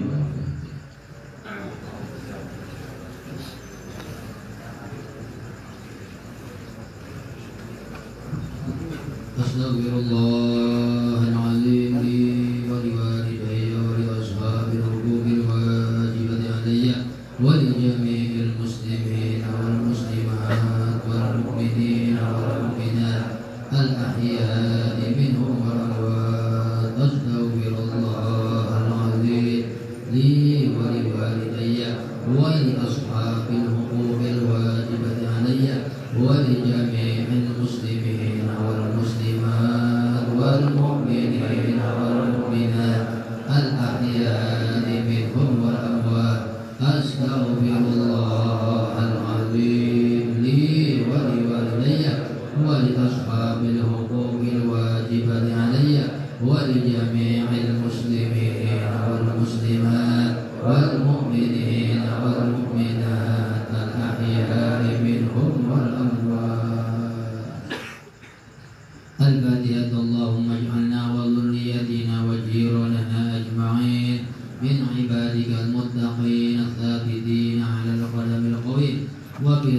Astaghfirullahaladzim li wa liwalidayya wa li ashabil huquqil wajibati alayya wa li jami'il muslimin wal muslimat wal mu'minin wal mu'minat al ahya'i minhum wal amwat. Astaghfirullahaladzim li wa liwalidayya wa li ashabil huquqil wajibati alayya wa li jami'il muslimin wal muslimat wal mu'minin wal mu'minat al ahya'i minhum wal amwat. Astaghfirullahaladzim li wa liwalidayya wa li ashabil huquqil wajibati alayya wa li jami'il muslimin wal muslimat wal mu'minin wal mu'minat al ahya'i minhum wal amwat. Al-Fatihah. Allahumma ij'alna wa dhurriyyatina wa jiranana ajma'in min ibadika al-muttaqin al-thabitين على القدم القويم وفي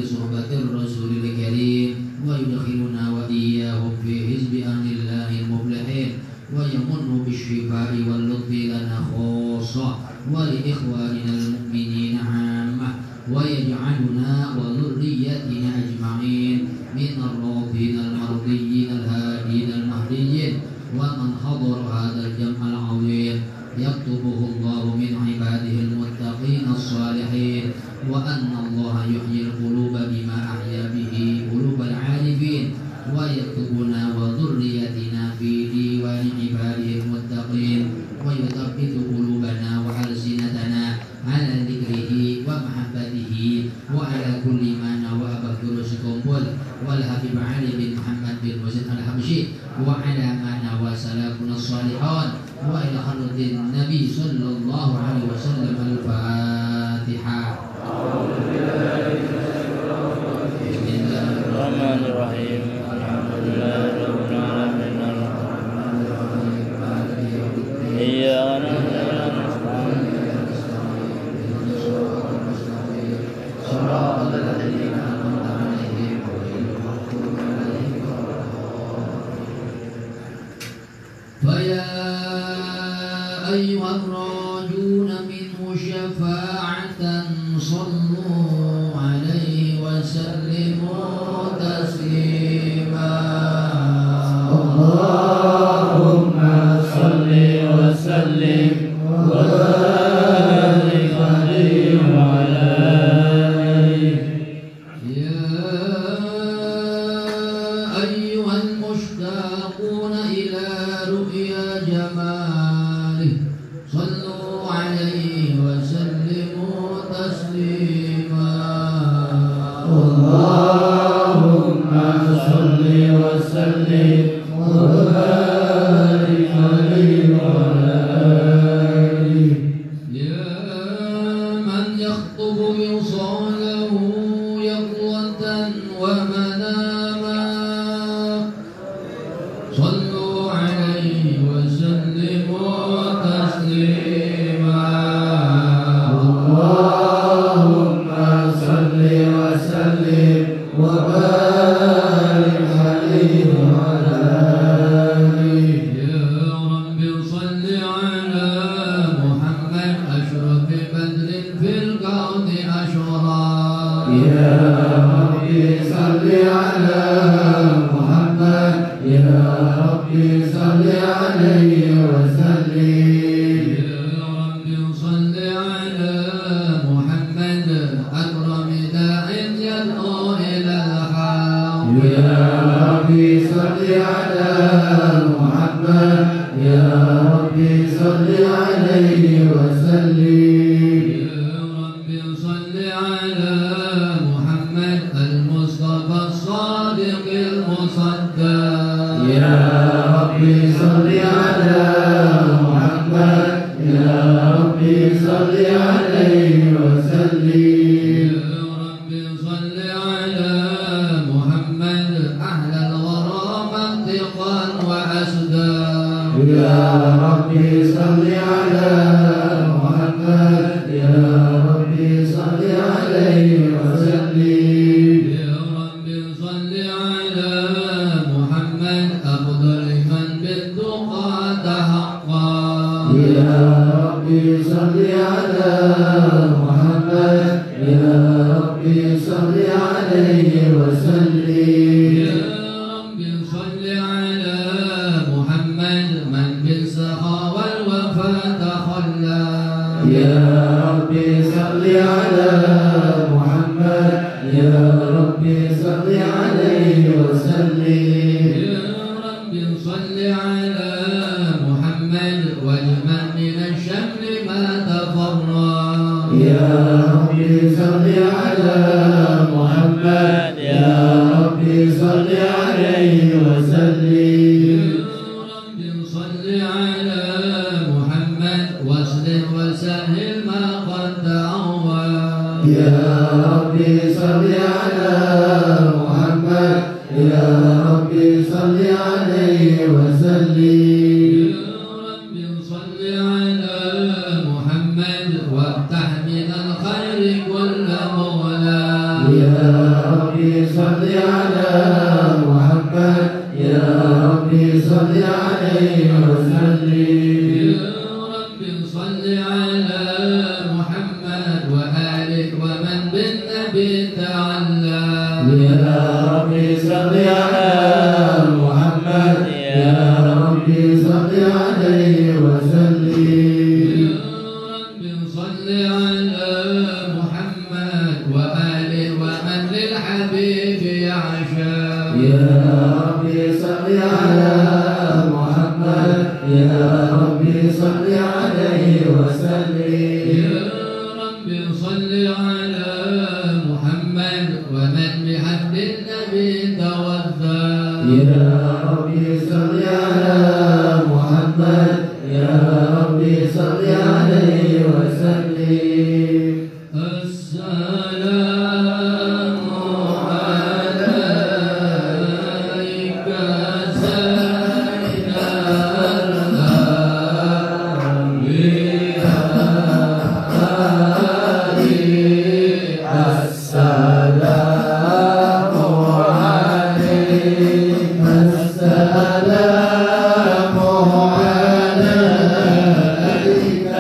من الراضين المرضيين الهادين المهديين ومن حضر هذا الجمع العظيم يكتبه الله من عباده المتقين الصالحين وأن الله يحيي القلوب بما أحيا به قلوب العارفين ويكتبنا وذريتنا في ديوان عباده المتقين ويثبت قلوبنا وألسنتنا على ذكره ومحبته وعلى كل ما نوى بكر سكومبول والحبيب علي بن محمد بن مسلم الحبشي وعلى ما نوى سلفنا الصالحون وإلى حضرة النبي صلى الله عليه وسلم. الفاتحة. بسم الله الرحمن الرحيم الحمد لله رب العالمين الرحمن الرحيم مالك يوم الدين إياك نعبد صراط الذين أنعمت عليهم غير المغضوب عليهم ولا الضالين. فيا أيها الراجون منه شفاعة صلوا عليه وسلموا تسليما. اللهم صل وسلم وبارك عليه وعلى آله. يا أيها المشتاقون إلى رؤيا جماله صلوا عليه وسلموا تسليما. اللهم صل وسلم وبارك عليه وعلى آله. يا من يخطب وصاله يقظة ومناما صلوا عليه وسلموا تسليما. اللهم صل وسلم وبارك عليه وعلى آله. يا رب صل على محمد أشرف بدر في الكون أشرا. يا ربي صل على محمد يا ربي صل عليه وسلم. يا رب صل على محمد أكرم داع يدعو إلى الحق. يا ربي صل على محمد يا ربي صل عليه وسلم. يا رب صل على محمد المصطفى الصادق المصدق. يا ربي صل على محمد يا ربي صل عليه وسلم. يا رب صل على محمد أهل الورى منطقا وأسدا. يا ربي صل على محمد يا ربي صل عليه وسلم. يا رب صل على محمد أفضل من بالتقى تحقا. يا ربي صل على محمد يا ربي صل عليه وسلم. يا رب صل على محمد من بالسخا والوفا تخلى. يا ربي صل على محمد يا ربي صل عليه وسلم. يا رب صل على محمد واجمع من الشمل ما تفرق. يا ربي صل على محمد يا ربي صل عليه وسلم. يا رب صل على محمد واصلح وسهل ما قد تعوى. يا ربي صل على محمد يا ربي صل عليه وسلم. يا رب صل على محمد وافتح من الخير كل مولى. يا ربي صل على محمد يا ربي صل عليه وسلم. يا رب صل على محمد وآله ومن بالنبي تعلى. يا ربي يا ربي صل على محمد يا ربي صل عليه وسلم يا رب صل على محمد ومن بحمد النبي توفى يا ربي صل على محمد يا ربي صل عليه وسلم السلام عليك سيدنا الأنبياء السلام عليك السلام عليك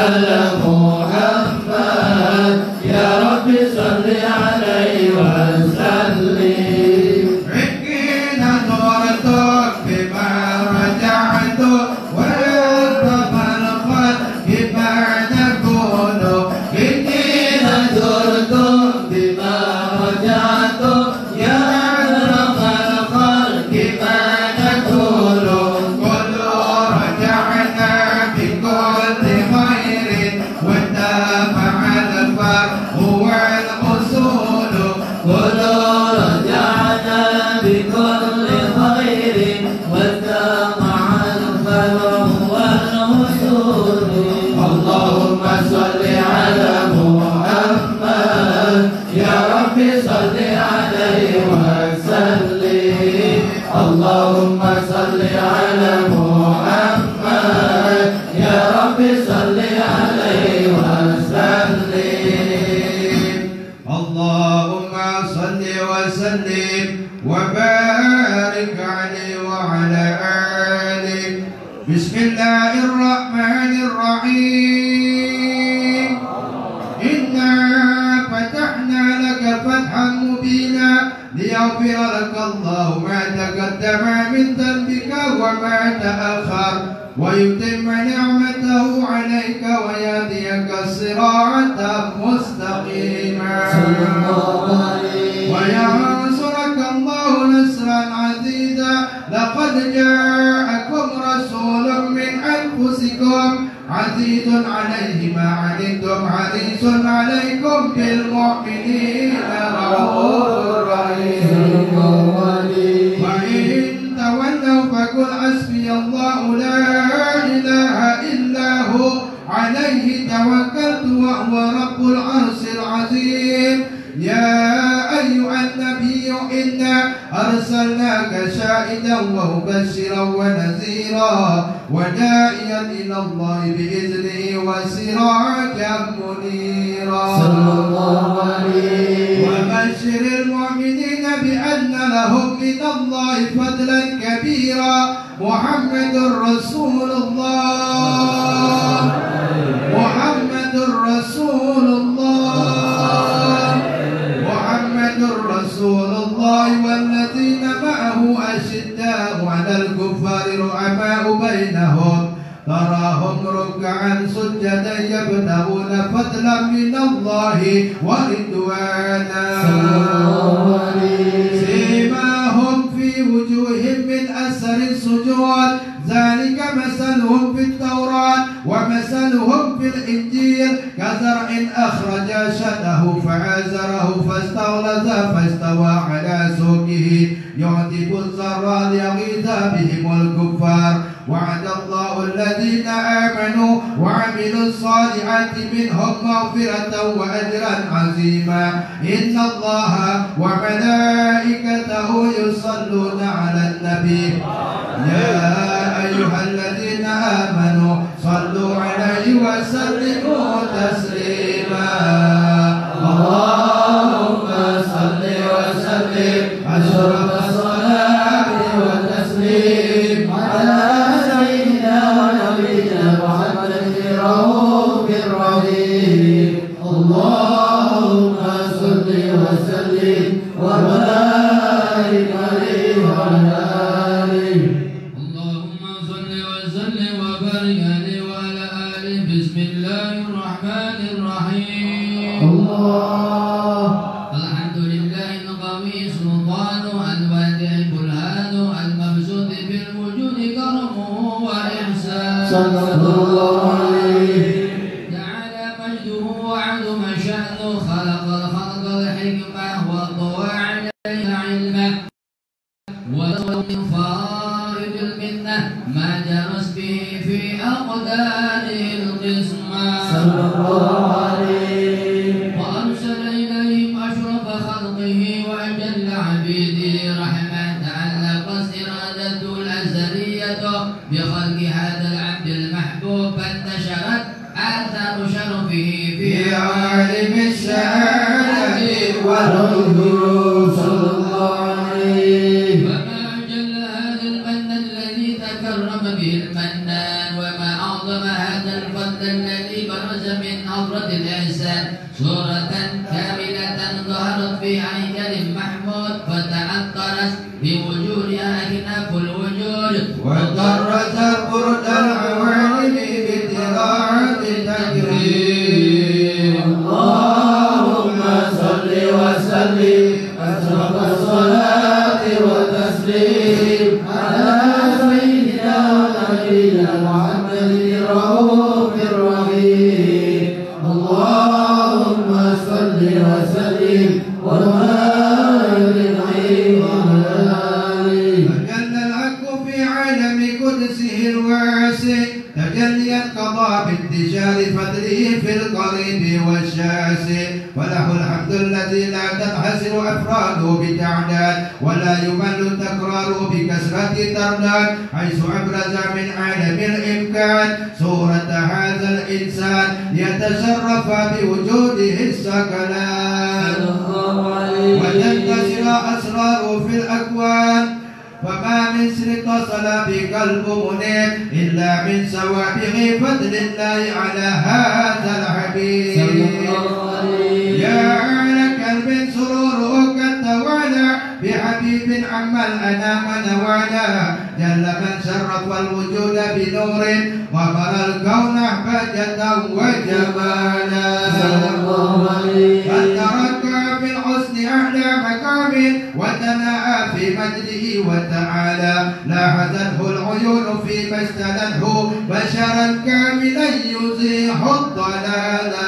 على محمد يا رب صل عليه وسلم حكينا زرتك بما رجعت وارتفع الخلق بعد كله حكينا زرتك بما رجعت يا أشرف الخلق بعد كله كل رجعنا بكل خير واتبع الفرق هو الأصول كل رجعنا بكل خير واتبع الفرح والوصول اللهم صل على محمد يا رب صل عليه وسلم اللهم صل على محمد يا رب صل عليه وسلم اللهم صل وسلم وبارك عليه وعلى آله بسم الله الرحمن الرحيم إنا فتحنا لك فتحا مبينا ليغفر لك الله ما تقدم من ذنبك وما تأخر ويتم نعمته عليك ويهديك صراطا مستقيما وينصرك الله نصرا عزيزا لقد جاءكم رسول من أنفسكم عزيز عليه ما عنتم حريص عليكم بالمؤمنين رؤوف رحيم وإن تولوا فقل حسبي الله لا إله إلا هو عليه توكلت وهو رب العرش العظيم يا أيها النبي إنا أرسلناك شاهدا ومبشرا ونذيرا وداعيا إلى الله بإذنه وسراجا منيرا وبشر المؤمنين بأن لهم من الله فضلا كبيرا محمد رسول الله محمد رسول الله محمد رسول الله والذين معه أشداء على الكفار رحماء بينهم تراهم ركعا سجدا يبتغون فضلا من الله ورضوانا سيماهم في وجوههم من أثر السجود ذلك مثلهم في التوراة ومثلهم في الإنجيل كزرع أخرج شطه فآزره فاستغلظ فاستوى على سوقه يعجب الزراع ليغيظ بهم الكفار وعد الله الذين آمنوا وعملوا الصالحات منهم مغفرة وأجرا عظيما إن الله وملائكته يصلون على النبي يا أيها الذين آمنوا صلوا عليه وسلموا تسليما اللهم صل وسلم أشرف الصلاة والتسليم على سيدنا ونبينا محمد الرؤوف الرحيم اللهم صل وسلم وبارك عليه وعلى آله اللهم صل وسلم وبارك عليه وعلى آله بسم الله الرحمن الرحيم الحمد لله القوي سلطانه البديع برهانه المبسوط بالوجود كرمه وإحسانه صلى الله عليه تعالى مجده وعظم شأنه خلق الخلق الحكمة وطوى عليه علمه ولو من فائد المنة ما جرس به في أقداره القسمة صلى الله عليه وأرسل إليهم أشرف خلقه وأجل عبيده رحمة تعلقت إرادته الأزلية بخلق هذا العبد المحبوب فانتشرت آثار شرفه في عالم الشهادة والحضور صلى الله عليه وما أجل هذا المن الذي تكرم به المنان وما أعظم هذا الفضل الذي ودرج برد العوالم باتراعة التكريم اللهم صل وسلم أشرف الصلاة والتسليم على سيدنا ونبينا محمد الرؤوف الرحيم اللهم صل وسلم وبارك عليه تجلى الحق في عالم قدسه الواسع تجليا قضى بانتشار فضله في القريب والشاسع وله الحمد الذي لا تنحسر أفراده بتعداد ولا يمل تكراره بكثرة ترداد حيث أبرز من عالم الإمكان صورة هذا الإنسان ليتشرف بوجوده الثقلان وتنتشر أسراره في الأكوان فما من سر اتصل بقلب منيب إلا من سوابغ فضل الله على هذا الحبيب يا أهل قلب سروره قد توالى بحبيب عم الأنام نوالا جل من شرف الوجود بنور وبر الكون بهجة وجمالا فتركى في الحسن أعلى مقام وتناءى في مجده وتعالى لاحظته العيون فيما استلته بشرا كاملا يزيح الضلالا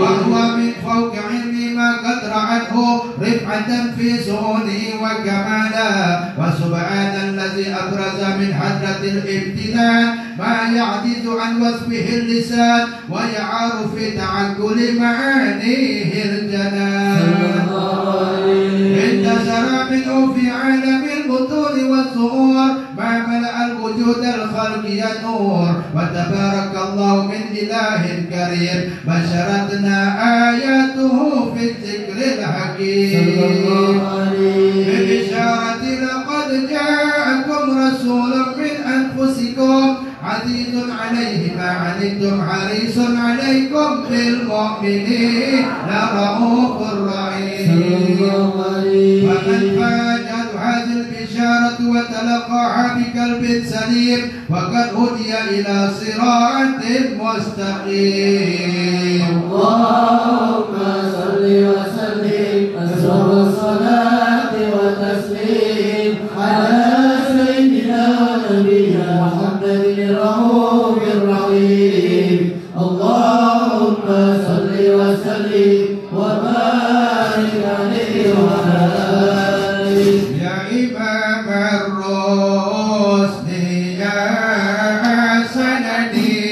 وهو من فوق علم ما قد رأته رفعة في سؤونه وكمالا وسبحان الذي أبرز من حضرة الامتنان ما يعجز عن وصفه اللسان ويعار في تعقل معانيه الجنان انتشر منه في عالم البطون والظهور ما ملأ الوجود الخلقي نور وتبارك الله من إله كريم بشرتنا آياته في الذكر الحكيم ببشارة لقد جاءكم رسول من أنفسكم عزيز عليه ما عنتم حريص عليكم بالمؤمنين لرؤوف رحيم فمن فاجأت هذه البشارة وتلقاها بقلب سليم وقد هدي إلى صراط مستقيم اللهم صل وسلم أشرف الصلاة والتسليم على سيدنا ونبينا محمد الرؤوف الرحيم اللهم صل وسلم وبارك عليه وعلى آله يا إمام الرشد يا سندي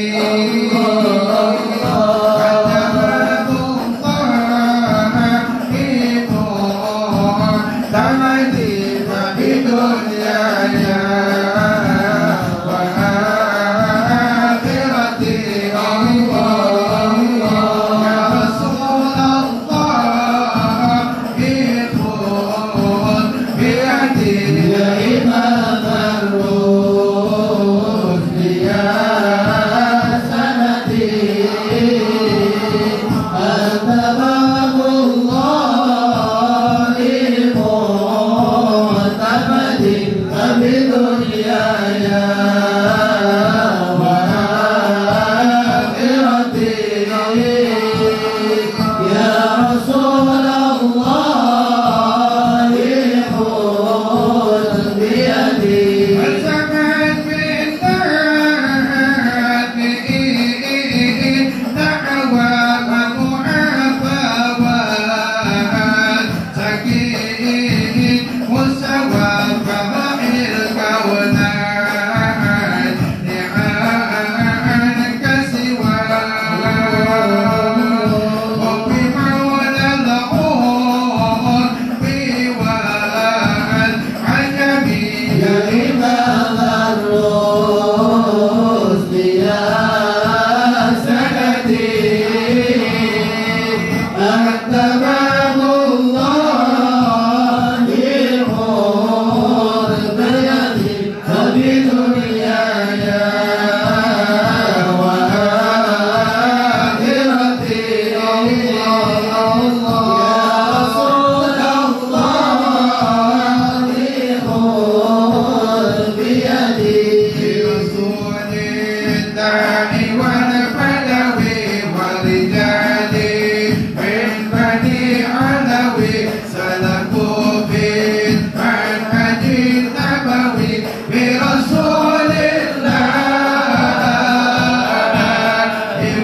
برسول الله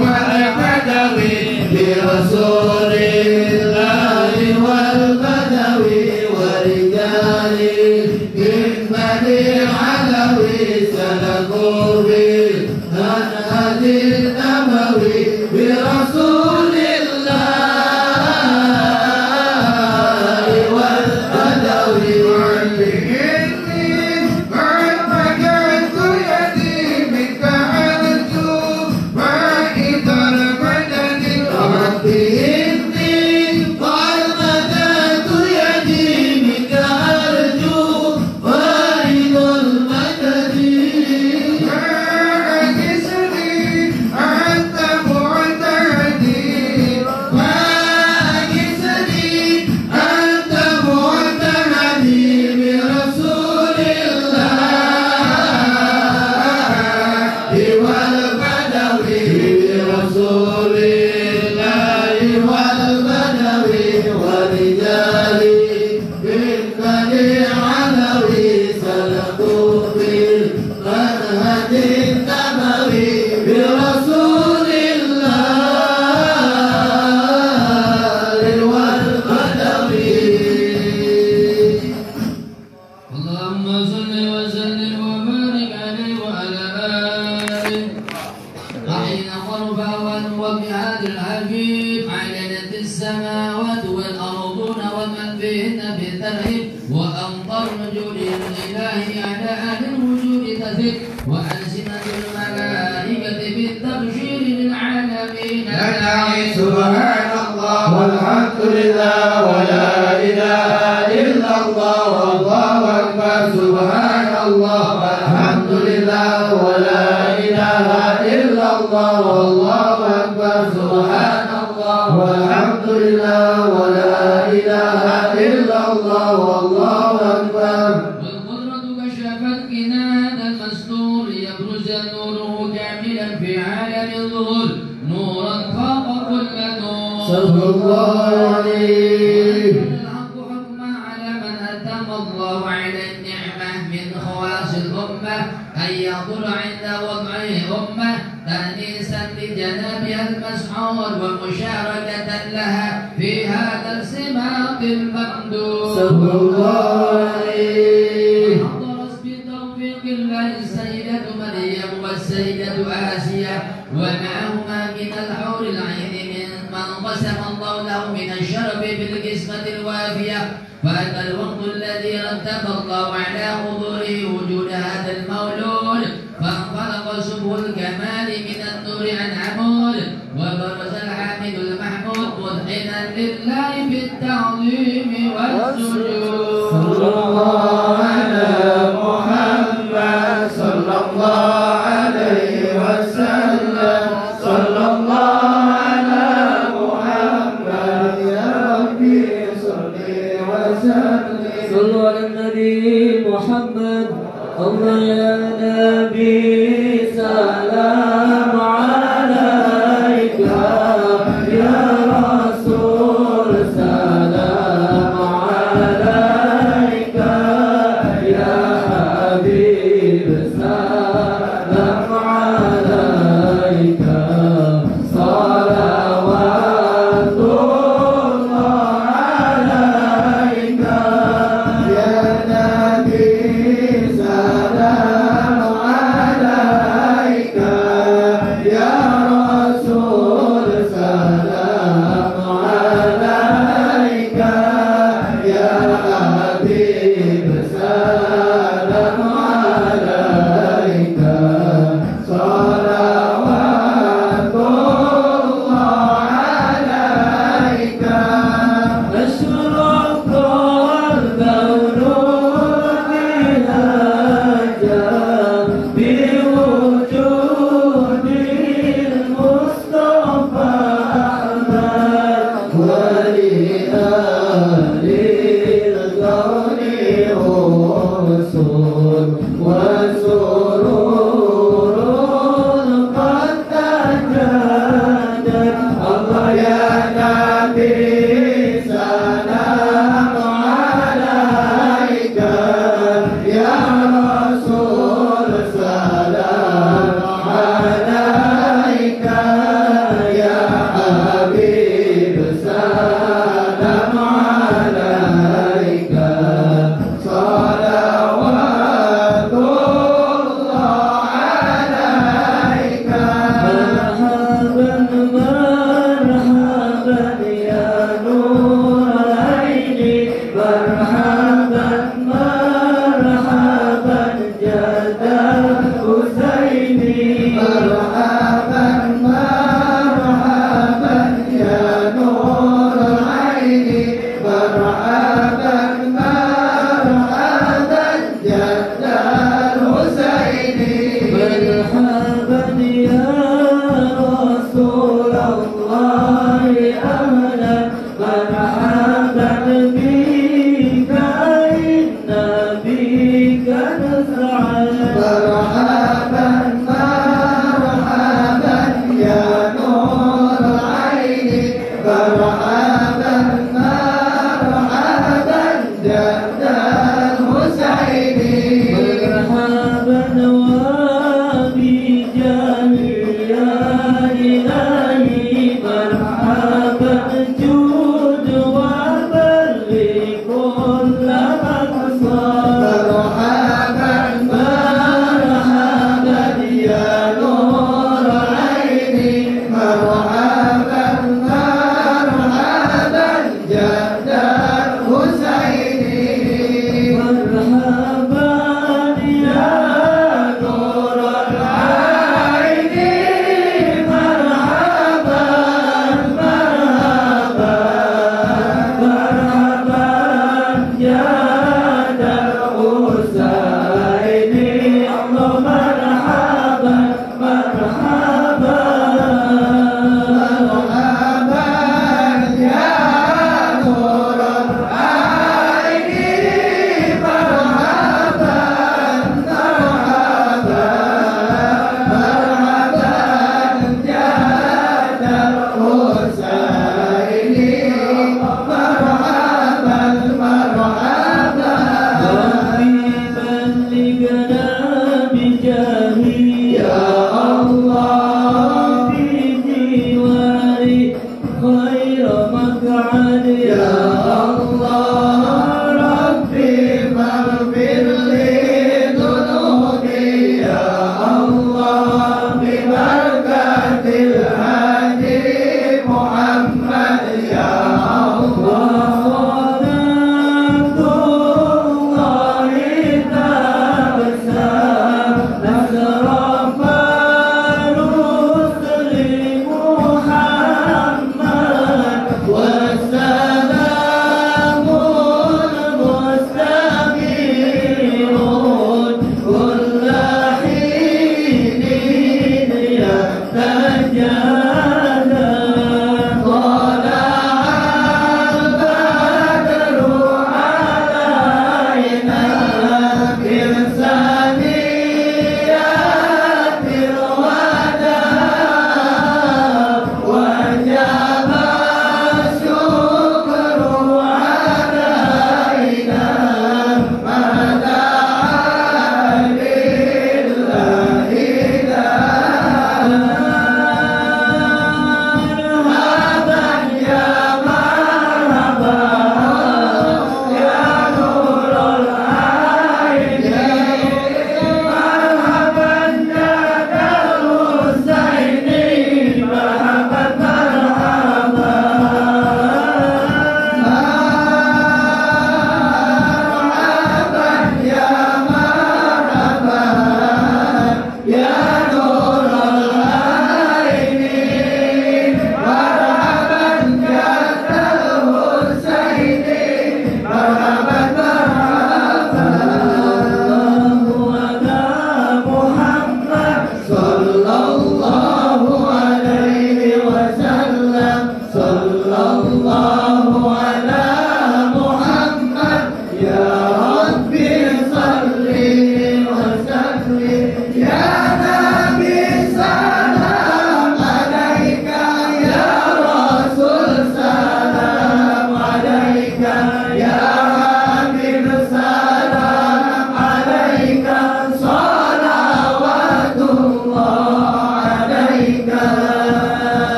والبدوي برسول الله والبدوي ورجال من بني علوي سلكوا بالمنهج النبوي برسول الله والبدوي سبحان الله والحمد لله ولا إله إلا الله والله أكبر سبحان الله والحمد لله ولا إله إلا الله والله أكبر سبحان الله والحمد لله ولا إله إلا الله والله أكبر. والقدرة كشفت كناد المستور يبرز نوره كاملا في عالم الظهور نورا فاق كل نور صلى الله عليه. الحق حكما على من أتم الله عليه النعمة من خواص الأمة أن يحضر عند وضعه أمة تأنيسا لجنابها المسحور ومشاركة لها في هذا السباق الممدود صلى الله عليه. حضرت بتوفيق الله السيدة مريم والسيدة آسيا ومعهما من الحور العين من قسم الله له من الشرف بالقسمة الوافية فأتى الوقت الذي رتب الله على حضوره وجود هذا المولود فانطلق سبه الكمال من النور عن عمود وبرز الحامد المحمود مذعنا لله بالتعظيم والسجود. صلى الله على محمد صلى الله عليه وسلم صلى الله على محمد يا ربي صل وسلم. صلوا على النبي محمد. الله يا نبي سلام عليك يا رسول سلام عليك يا حبيب سلام عليك صلوات الله عليك يا نبي سلام عليك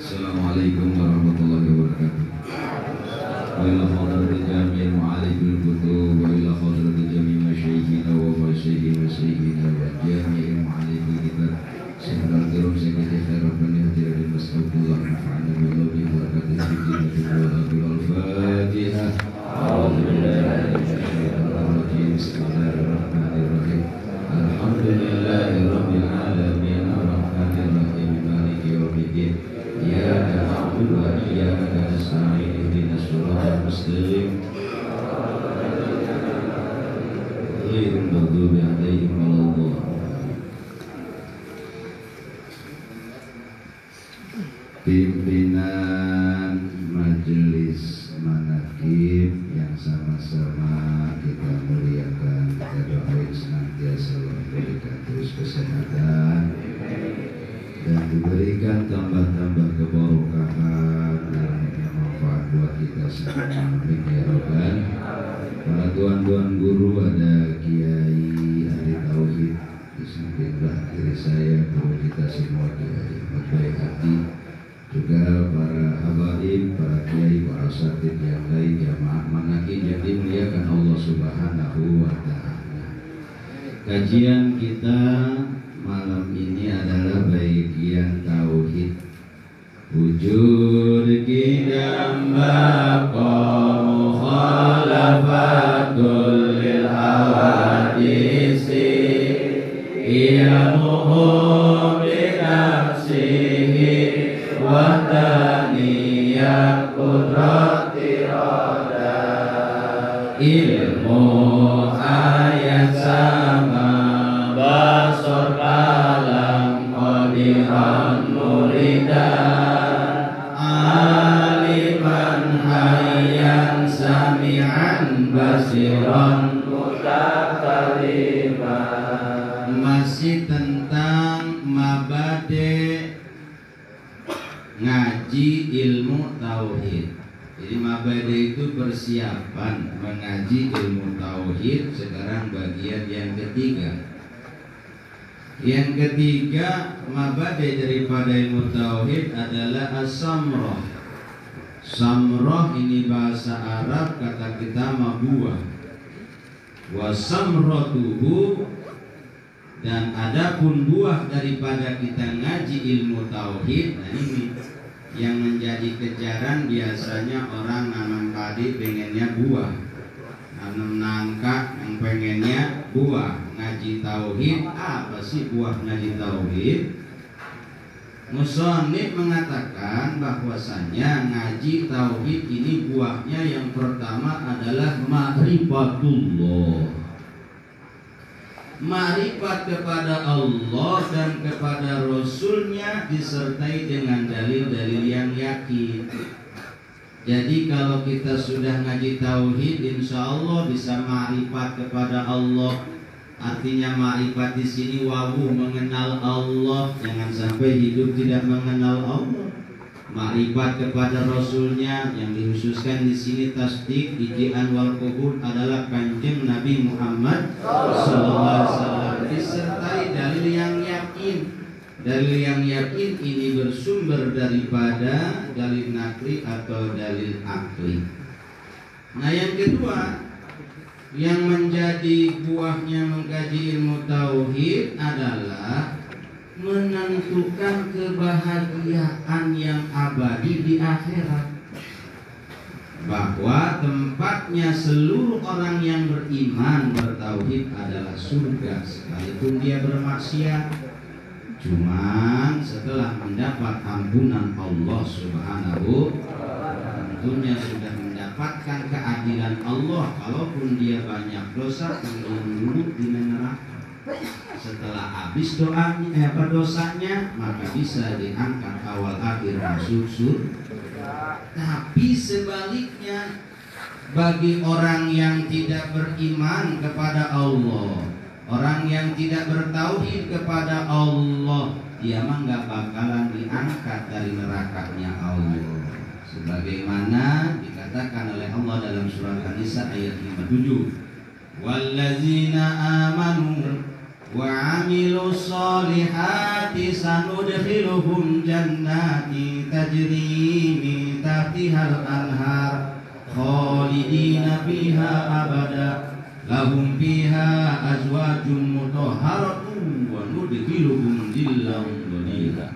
Assalamualaikum warahmatullahi wabarakatuh. Wa ila hadratil jami'il mu'alifil kutub wa ila hadratil jami' masyayikhina wa masyayikhina wa jami'il mu'alifil kitab Sayyidul Kiram Sayyidul Khair Rabbani hadirin mas'udullah nafa'ana billahi wa barakatuh fi dinati wa al-Fatiha. iyyaka nasta'in ihdinas siratal mustaqim ghairil maghdubi 'alaihim waladdallin. Pimpinan majelis manaqib yang sama-sama kita muliakan, kita doain senantiasa diberikan terus kesehatan dan diberikan tambah-tambah keberkahan dan manfaat buat kita semua. Amin ya rabbal. Para tuan-tuan guru, ada Kiai ahli tauhid di samping kiri saya, guru kita semua Kiai baik hati, juga para habaib, para kiai, para asatidz yang lain, jamaah manaqib yang dimuliakan Allah Subhanahu wa ta'ala. Kajian kita malam ini adalah bagian tauhid. Wujud qidam baqamu khalafatul lil hawadisi iyamuhu binafsihi wa taniyat qudrati roda ilmu ayat sama basur kalam qadiran muridan aliman hayyan sami'an basiran mutakaliman. Masih tentang mabade ngaji ilmu tauhid. Jadi mabade itu persiapan mengaji ilmu tauhid. Sekarang bagian yang ketiga. Yang ketiga, mabade daripada ilmu tauhid adalah as-samrah. Samrah ini bahasa Arab, kata kita buah. Wa samratuhu, dan adapun buah daripada kita ngaji ilmu tauhid. Nah ini yang menjadi kejaran, biasanya orang nanam padi pengennya buah, nanam nangka yang pengennya buah. Ngaji tauhid, apa sih buah ngaji tauhid? Musannif mengatakan bahwasanya ngaji tauhid ini buahnya yang pertama adalah ma'rifatullah. Ma'rifat kepada Allah dan kepada Rasulnya disertai dengan dalil-dalil yang yakin. Jadi kalau kita sudah ngaji tauhid, insya Allah bisa ma'rifat kepada Allah. Artinya ma'rifat di sini wawu, mengenal Allah. Jangan sampai hidup tidak mengenal Allah. Ma'rifat kepada Rasulnya, yang dikhususkan di sini tasdik, ijian wal qubul adalah Kanjeng Nabi Muhammad SAW, disertai dalil yang yakin. Dalil yang yakin ini bersumber daripada dalil nakli atau dalil akli. Nah yang kedua, yang menjadi buahnya mengkaji ilmu tauhid adalah menentukan kebahagiaan yang abadi di akhirat. Bahwa tempatnya seluruh orang yang beriman bertauhid adalah surga, sekalipun dia bermaksiat. Cuman setelah mendapat ampunan Allah Subhanahu, tentunya sudah mendapatkan keadilan Allah. Kalaupun dia banyak dosa, dulu di neraka. Setelah habis dosanya, maka bisa diangkat awal akhir masuk surga. Tapi sebaliknya, bagi orang yang tidak beriman kepada Allah, orang yang tidak bertauhid kepada Allah, dia mah nggak bakalan diangkat dari nerakanya Allah. Sebagaimana dikatakan oleh Allah dalam surat An-Nisa ayat 57, wallazina amanu wa amilus solihati sanudkhiluhum jannati tajri min tahtihal anhar khalidina fiha abada lahum fiha azwajun mutahharatun wa nudkhiluhum dhillan dhalila.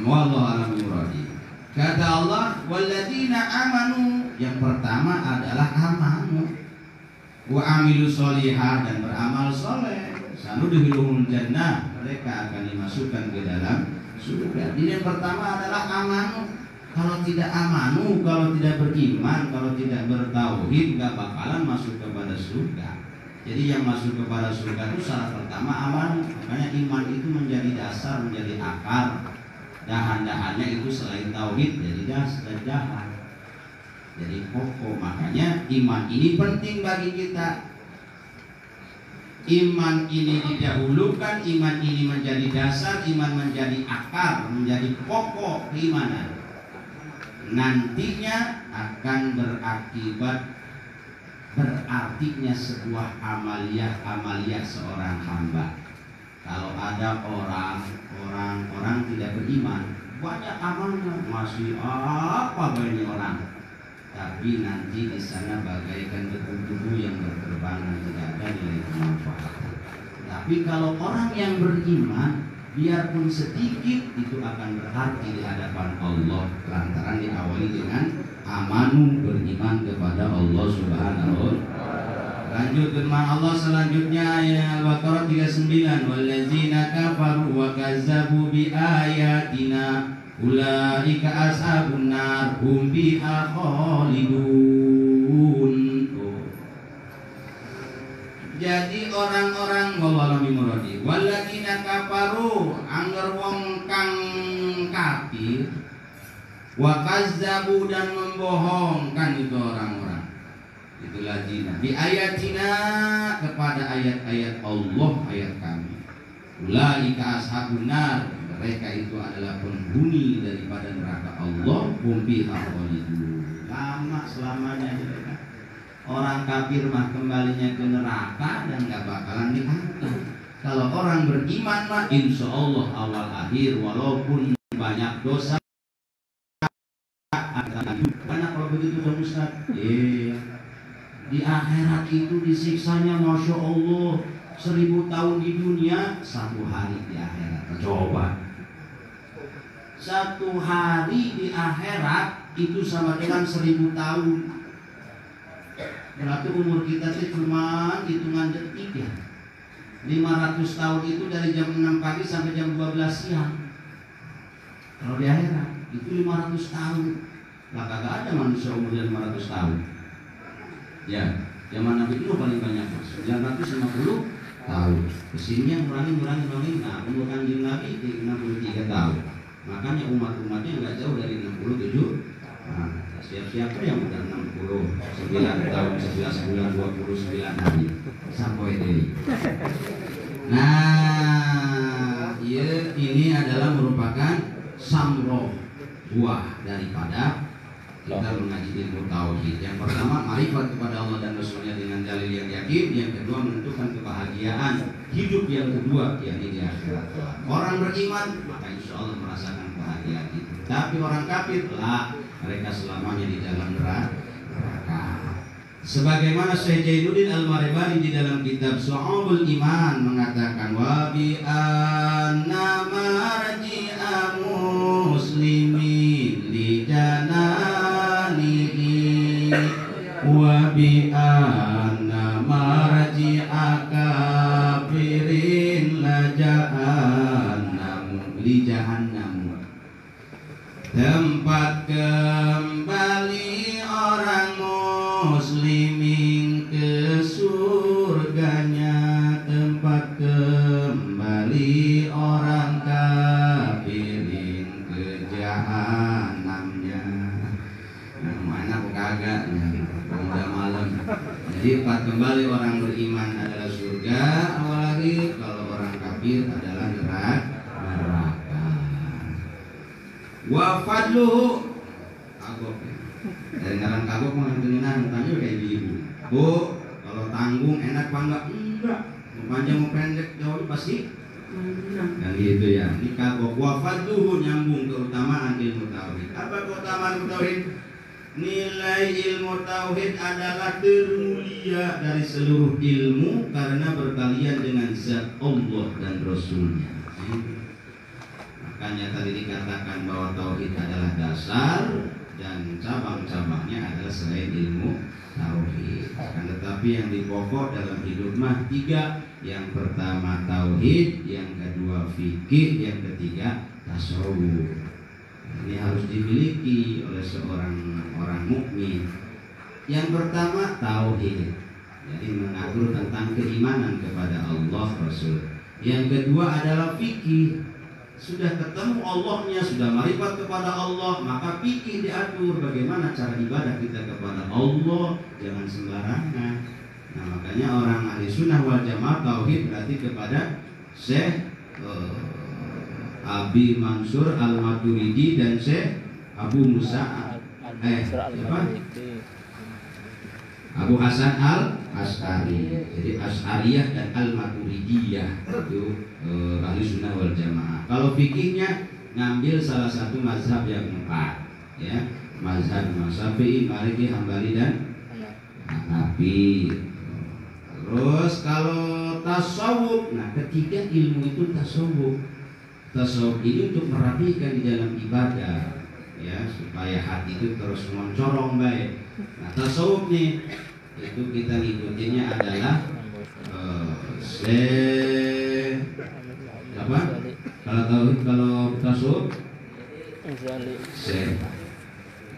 Wallahu a'lam bishawab. Kata Allah, walladzina amanu, yang pertama adalah amanu, wa amilu sholihah, dan beramal soleh, sanudkhiluhum jannah, mereka akan dimasukkan ke dalam surga. Jadi yang pertama adalah amanu. kalau tidak amanu, kalau tidak beriman, kalau tidak bertauhid, nggak bakalan masuk kepada surga. Jadi yang masuk kepada surga itu syarat pertama aman. Makanya iman itu menjadi dasar, menjadi akar. Dahan-dahannya itu selain tauhid jadi dahan. Jadi pokok. Makanya iman ini penting bagi kita. Iman ini didahulukan, iman ini menjadi dasar, iman menjadi akar, menjadi pokok keimanan. Nantinya akan berakibat berartinya sebuah amaliyah seorang hamba. Kalau ada orang tidak beriman, banyak amalnya, masih apa banyak orang, tapi nanti di sana bagaikan debu-debu yang berterbangan, tidak ada nilai kemanfaatan. Tapi kalau orang yang beriman, biarpun sedikit itu akan berarti di hadapan Allah, lantaran diawali dengan amanu, beriman kepada Allah Subhanahu wa ta'ala. Lanjut firman Allah selanjutnya ayat Al-Baqarah 39, wallazina kafaru wa kazzabu bi ayatina ulaika ashabun nar hum fiha khalidun. Jadi orang-orang wallahu muradi walladzina kafaru angger wong kang kafir wa kazzabu dan membohongkan itu orang-orang. Itulah zina bi ayatina kepada ayat-ayat Allah, ayat kami. Ulaika ashabun nar, mereka itu adalah penghuni daripada neraka Allah, hum fiha khalidun. Lama selamanya mereka. Orang kafir mah kembalinya ke neraka dan gak bakalan diangkat. Kalau orang beriman mah insya Allah awal akhir walaupun banyak dosa. Karena kalau begitu dong Ustaz, di akhirat itu disiksanya Masya Allah 1000 tahun di dunia, 1 hari di akhirat. Coba 1 hari di akhirat itu sama dengan 1000 tahun. Berarti umur kita itu cuma hitungan detik ya. 500 tahun itu dari jam 6 pagi sampai jam 12 siang. Kalau di akhirat itu 500 tahun. Lah kagak ada manusia umurnya 500 tahun. Ya, zaman Nabi itu paling banyak 950 tahun. Kesini yang ngurangi. Nah, umur kanjeng Nabi 63 tahun. Makanya umat-umatnya nggak jauh dari 67. Nah, siapa yang udah 69 tahun 11 bulan 29 hari sampai ini. Nah, ini adalah merupakan samroh, buah daripada kita mengaji ilmu tauhid. Yang pertama ma'rifat kepada Allah dan Rasulnya dengan dalil yang yakin. Yang kedua menentukan kebahagiaan hidup yang kedua, yakni di akhirat. Orang beriman maka insya Allah merasakan kebahagiaan itu. Tapi orang kafir lah, mereka selamanya di dalam neraka. Sebagaimana Syekh Jainuddin Al-Maribari di dalam kitab Syu'abul Iman mengatakan wa bi anna marji'a muslimin li jananihi wa bi anna marji'a kafirin la jahannam li jahannam, tempat kembali orang muslimin ke surganya, tempat kembali orang kafirin ke jahanamnya. Nah, mana kagak udah malam. Jadi tempat kembali orang beriman adalah surga awal hari, kalau orang kafir adalah neraka. Wa fadluhu kagok. Dari ngaran kagok mah dengan tanya kayak ibu. Bu, kalau tanggung enak apa enggak? Enggak. Mau panjang mau pendek jauh pasti yang gitu ya. Ini kagok. Wa fadluhu nyambung keutamaan ilmu tauhid. Apa keutamaan ilmu tauhid? Nilai ilmu tauhid adalah termulia dari seluruh ilmu karena berkalian dengan zat Allah dan Rasulnya. Makanya tadi dikatakan bahwa tauhid adalah dasar dan cabang-cabangnya adalah selain ilmu tauhid. Tetapi yang dipokok dalam hidup mah 3. Yang pertama tauhid, yang kedua fikih, yang ketiga tasawuf. Ini harus dimiliki oleh seorang orang mukmin. Yang pertama tauhid, jadi mengatur tentang keimanan kepada Allah Rasul. Yang kedua adalah fikih. Sudah ketemu Allahnya, sudah marifat kepada Allah, maka fikih diatur bagaimana cara ibadah kita kepada Allah, jangan sembarangan. Nah, makanya orang ahli sunnah wal jamaah tauhid berarti kepada Syekh Abi Mansur Al-Maturidi dan Syekh Abu Musa Abu Hasan Al-Asy'ari. Jadi Asy'ariyah dan Al-Maturidiyah itu ahli sunnah wal jamaah. Kalau fikihnya ngambil salah satu mazhab yang 4, ya, mazhab Imam Syafi'i, Maliki, Hambali dan Hanafi. Terus kalau tasawuf, nah ketiga ilmu itu tasawuf. Tasawuf ini untuk merapikan di dalam ibadah, ya, supaya hati itu terus mencorong baik. Nah, tasawuf nih itu kita ngikutinnya adalah apa? Kalau tasawuf Syekh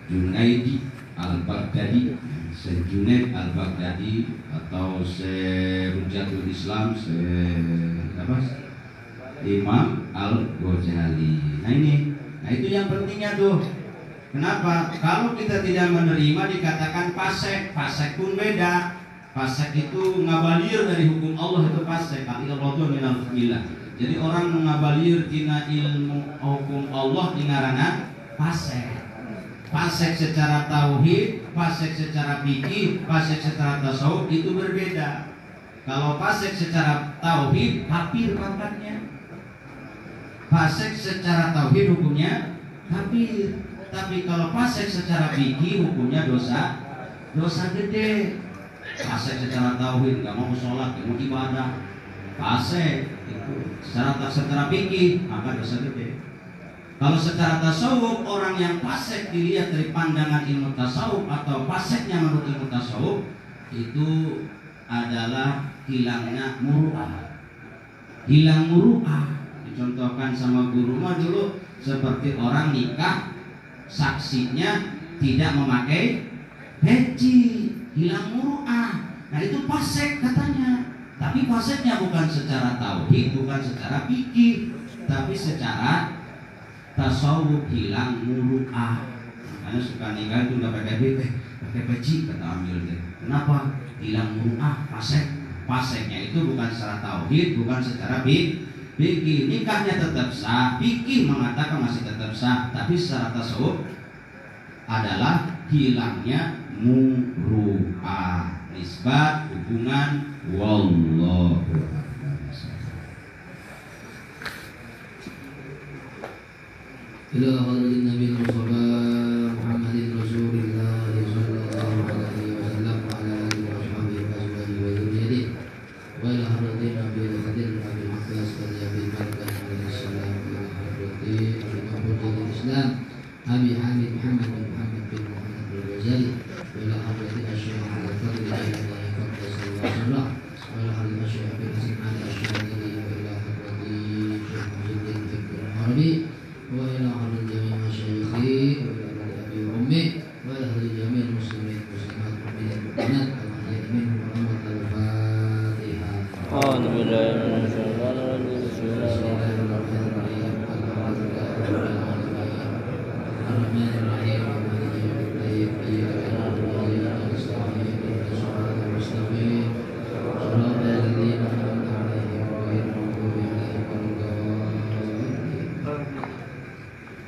Junaidi Al-Baghdadi, Syekh Junaid Al-Baghdadi atau Syekh Hujatul Islam, Syekh apa? Imam Al-Ghazali. Nah itu yang pentingnya tuh. Kenapa? Kalau kita tidak menerima dikatakan fasik. Fasik pun beda. Fasik itu ngabalir dari hukum Allah, itu fasik. Jadi orang mengabalir tina ilmu hukum Allah dinarana fasik. Fasik secara tauhid, fasik secara fikih, fasik secara tasawuf itu berbeda. Kalau fasik secara tauhid, kafir pangkatnya. Fasik secara tauhid hukumnya kafir. Tapi kalau fasik secara fikih hukumnya dosa gede. Fasik secara tauhid, nggak mau sholat, nggak mau ibadah, fasik itu. Secara fikih maka dosa gede. Kalau secara tasawuf, orang yang fasik dilihat dari pandangan ilmu tasawuf atau fasiknya menurut ilmu tasawuf itu adalah hilangnya muru'ah. Hilang muru'ah dicontohkan sama guru mah dulu seperti orang nikah, saksinya tidak memakai peci, hilang muru'ah. Nah itu fasik katanya. Tapi fasiknya bukan secara tauhid, bukan secara fikih, tapi secara tasawuf, hilang muru'ah. Makanya suka nikah itu nggak pakai peci kata ambil deh. Kenapa? Hilang muru'ah, fasik. Fasiknya itu bukan secara tauhid, bukan secara fikih. Nikahnya tetap sah, fikih mengatakan masih tetap sah, tapi secara tasawuf adalah hilangnya muru'ah. Nisbat hubungan wallahu ila hadratin Nabi Mustafa Muhammadin Rasulillah sallallahu alaihi wasallam wa ala alihi wa sahbihi wa azwajihi wa dzurriyyatihi wa ila hadratin Nabi Hadir Nabi Muhammad Nabi Barkan alaihi salam wa hadratin Nabi Islam Abi Hamid Muhammad bin Muhammad bin Muhammad al-Ghazali wa ila hadratin Asy-Syaikh Al-Fadil Al-Ilahi Qaddasallahu sallallahu wa ila hadratin Asy-Syaikh Abi Hasan Al-Asy'ari wa ila hadratin Syekh Muhyiddin Fikr Arabi wa ila hadratin jami' masyayikhi wa ila hadratin abi wa ummi wa ila hadratin jami' muslimin muslimat mu'minin mu'minat al-ahya'i minhum rahmat al-Fatihah.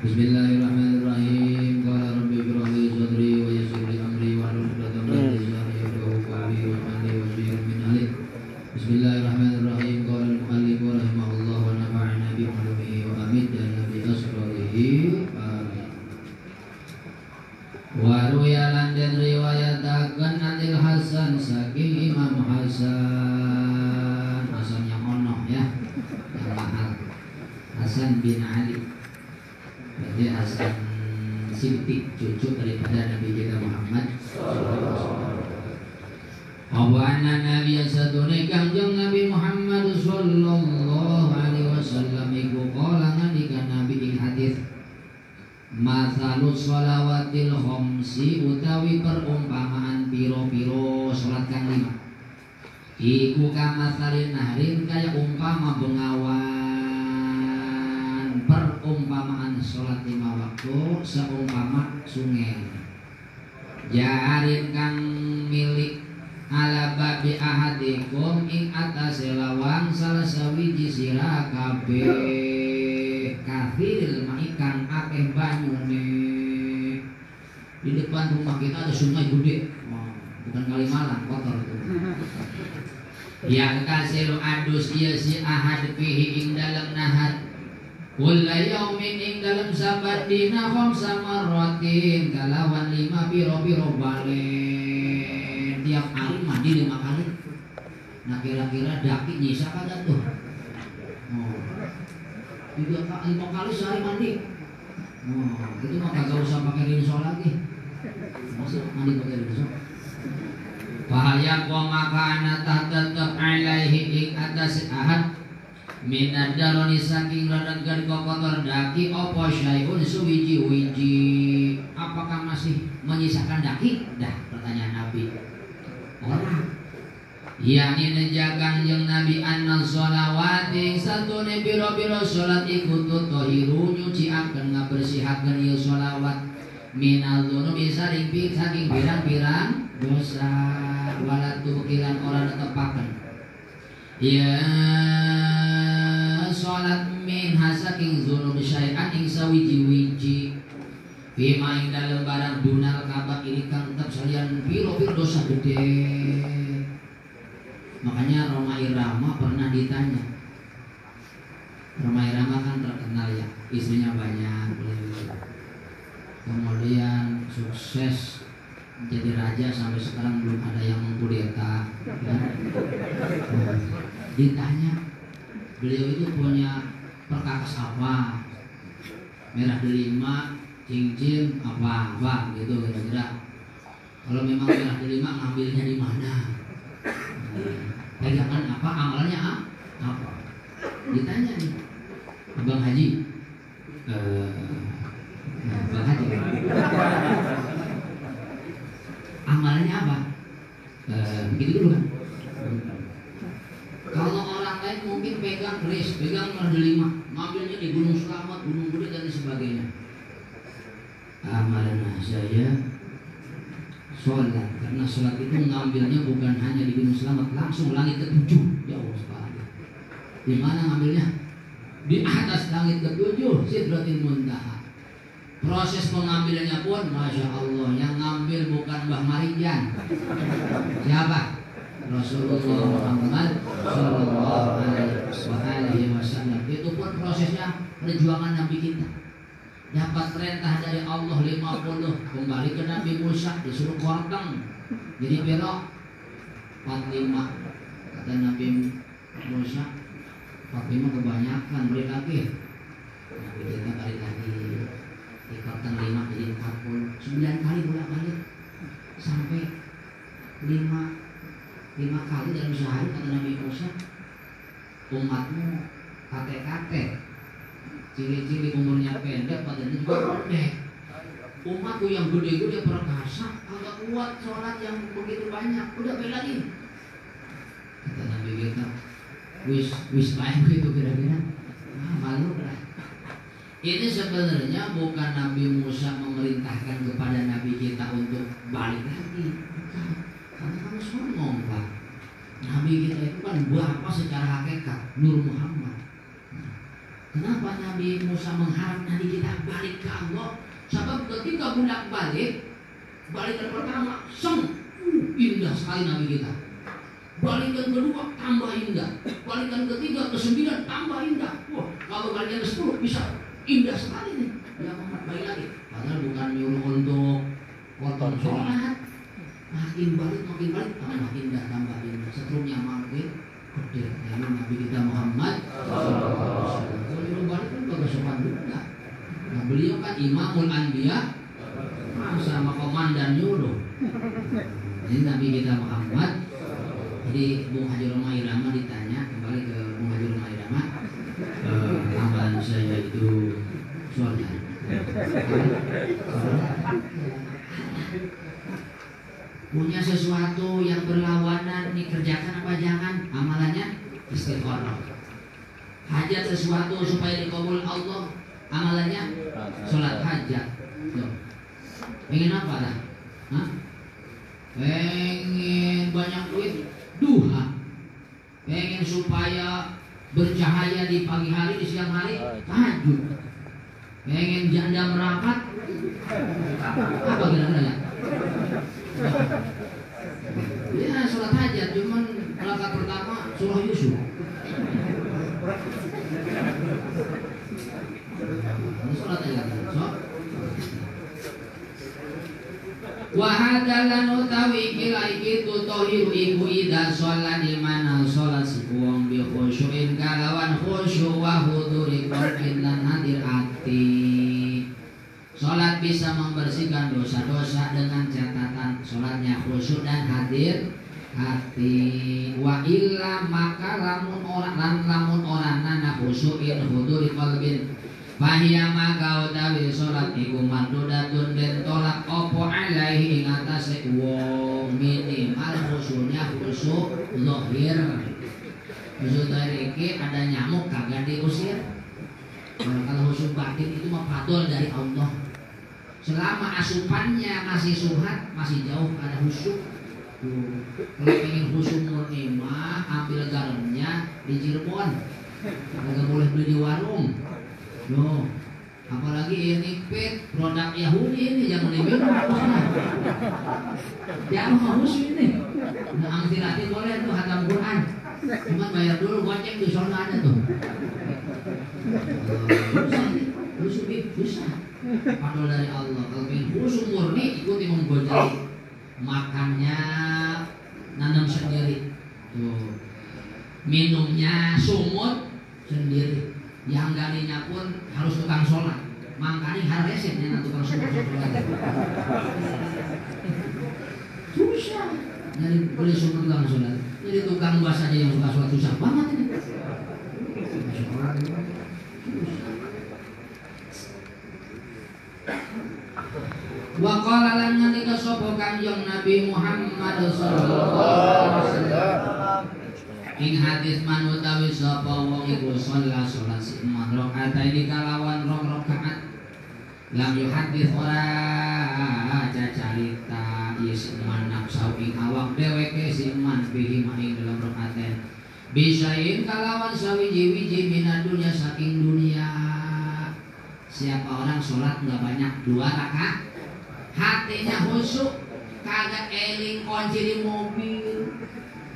Bismillahirrahmanirrahim. Qala rabbi shrah li sadri wa yassir li amri wahlul 'uqdatam min lisani yafqahu qawli waj'alni waziran min ahli. Bismillahirrahmanirrahim. Qala al-mu'allif rahimahullah wa nafa'ana bi 'ulumihi wa amidana bi asrarihi. Amin. Wa ruya lan den riwayataken anil Hasan saking Imam Hasan. Hasan yang ono ya. Yang mahal. Hasan bin Ali. Jadi Hasan Siddiq, cucu daripada Nabi kita Muhammad. Awana Nabi sadune Kangjeng Nabi Muhammad sallallahu alaihi wasallam iku qala ngendika Nabi ing hadis Masalus sholawatil khamsi utawi perumpamaan piro-piro sholat kang lima iku kamasalin nahrin kaya umpama bengawan. Perumpamaan sholat lima waktu seumpama sungai jarin kang milik ala babi ahadikum ing atase lawang salah sawiji sira kabeh kafiril maikan akeh banyune. Di depan rumah kita ada sungai gede, bukan kali Malang, kotor itu. Yang kasih adus iya si ahad fihi ing dalam nahar kulla yaumin ing dalam sabat dina khamsa marratin kalawan 5 piro-piro balen tiap hari mandi 5 kali. Nah kira-kira daki nyisa kagak tuh? Oh, 5 kali sehari mandi. Oh, itu mah kagak usah pakai rinso lagi. Masih mandi pakai rinso. Fahaya wa makana tetep alaihi ing atas ahad minad daroni saking radang kokotor daki opo syai'un suwiji-wiji. Apakah masih menyisakan daki? Dah pertanyaan Nabi. Orang yakni nejakan yang Nabi anna sholawati satune biro-biro sholat ikut tutohiru nyuciaken ngabersihaken ieu sholawat minal dzunubi saking pirang-pirang dosa wala tukiran orang netepaken ya sholat min hasaking dzunub syai'an ing sawiji-wiji bima ing dalem barang dunal kabak ini kang tetep salian piro-piro dosa gede. Makanya Roma Irama pernah ditanya. Roma Irama kan terkenal ya, istrinya banyak, kemudian sukses jadi raja sampai sekarang belum ada yang mengkudeta. Ya. Ditanya, beliau itu punya perkakas apa? Merah delima, cincin apa gitu kira-kira. Kalau memang merah delima ngambilnya di mana? Pegangan apa, amalannya apa? Ditanya nih, Bang Haji, Bang Haji, amalannya apa? Begitu dulu kan? Kalau orang lain mungkin pegang keris, pegang merdelima, ngambilnya di Gunung Selamat, Gunung Gede dan sebagainya. Amalan saya sholat, karena sholat itu ngambilnya bukan hanya di Gunung Selamat, langsung langit ke-7 jauh sekali. Di mana ngambilnya? Di atas langit ke-7 Sidratil Muntaha. Proses pengambilannya pun Masya Allah, yang ngambil bukan Mbah Marijan. Siapa? Rasulullah Muhammad Sallallahu Alaihi Wasallam. Itu pun prosesnya perjuangan Nabi kita. Dapat perintah dari Allah 50 kembali ke Nabi Musa disuruh korteng jadi belok 45 kata Nabi Musa 45 kebanyakan beri lagi Nabi kita balik lagi di korteng 5 jadi 40 9 kali bolak-balik sampai 5 kali dalam sehari kata Nabi Musa umatmu kate-kate ciri-ciri umurnya pendek, badannya juga pendek. Umatku yang gede-gede perkasa, agak kuat sholat yang begitu banyak. Udah bela lagi. Kata Nabi kita, wis baik gitu kira-kira. Malu lah. Ini sebenarnya bukan Nabi Musa memerintahkan kepada Nabi kita untuk balik lagi. Bukan. Karena kamu sombong Pak. Nabi kita itu kan bapak secara hakikat, Nur Muhammad. Kenapa Nabi Musa mengharap Nabi kita balik ke Allah? Sebab ketika balik balikan pertama, indah sekali Nabi kita. Balikan kedua tambah indah. Balikan ketiga ke-9 tambah indah. Wah, kalau balikan ke-10 bisa indah sekali nih. Ya Muhammad balik lagi. Padahal bukan nyuruh untuk kotor sholat. Makin balik tambah indah. Seterusnya makin gede. Lalu Nabi kita Muhammad balik kan bagus sopan juga. Nah beliau kan Imamul Anbiya, sama komandan nyuruh. Ini Nabi kita Muhammad. Jadi Bung Haji Roma Irama ditanya kembali ke Bung Haji Roma Irama, amalan saya itu sholat. Punya sesuatu yang berlawanan dikerjakan apa jangan? Amalannya istiqoroh. Hajat sesuatu supaya dikabul Allah, amalannya sholat hajat. Tuh. Pengen apa dah? Hah? Pengen banyak duit, duha. Pengen supaya bercahaya di pagi hari, di siang hari, tahajud. Pengen janda merapat, apa kira-kira ya? Ya sholat hajat, cuman rakaat pertama surah Yusuf. Sholat hajat, so. Wahadalan utawi kila iki tutohiru iku ida sholat di mana sholat si uang bi khusyuin kalawan khusyuk wa huduri qalbin lan hadir ati. Sholat bisa membersihkan dosa-dosa dengan catatan sholatnya khusyuk dan hadir hati. Wa illa maka lamun orang nana khusyuin huduri qalbin Fahiyya maka utawi sholat iku mardudatun den tolak opo alaihi ing atase wong minimal khusyuknya khusyuk zahir. Khusyuk zahir iki ada nyamuk kagak diusir. Kalau khusyuk batin itu mah fadl dari Allah. Selama asupannya masih suhat, masih jauh ada khusyuk. Kalau ingin khusyuk murni mah ambil garamnya di Cirebon. Kagak boleh beli di warung. Loh, apalagi ini pet produk Yahudi ini jangan diminum. Jangan khusyuk ini. Nah, angti-angti boleh tuh hatam Quran. Cuma bayar dulu goceng di sana ada tuh. Khusyuk bisa. Padahal dari Allah. Kalau ingin khusyuk murni ikuti menggojali makannya nanam sendiri. Tuh. Minumnya sumut sendiri. Yang galinya pun harus tukang sholat. Makanya harus resetnya tukang sholat. Susah. Jadi beli sumber tukang sholat. Jadi tukang bahasa aja yang suka sholat susah banget ini. Wa qala lan ngendika sapa Kanjeng Nabi Muhammad sallallahu alaihi wasallam ing hadis man utawi sapa wong iku sholat si imam rakaat ini kalawan rong rakaat lam yuhadits ora cacarita is man nafsu ing awak dheweke si man bihi maing dalam rakaat bisain kalawan sawiji-wiji minad dunya saking dunia. Siapa orang sholat nggak banyak 2 rakaat hatinya khusyuk kagak eling kunci di mobil.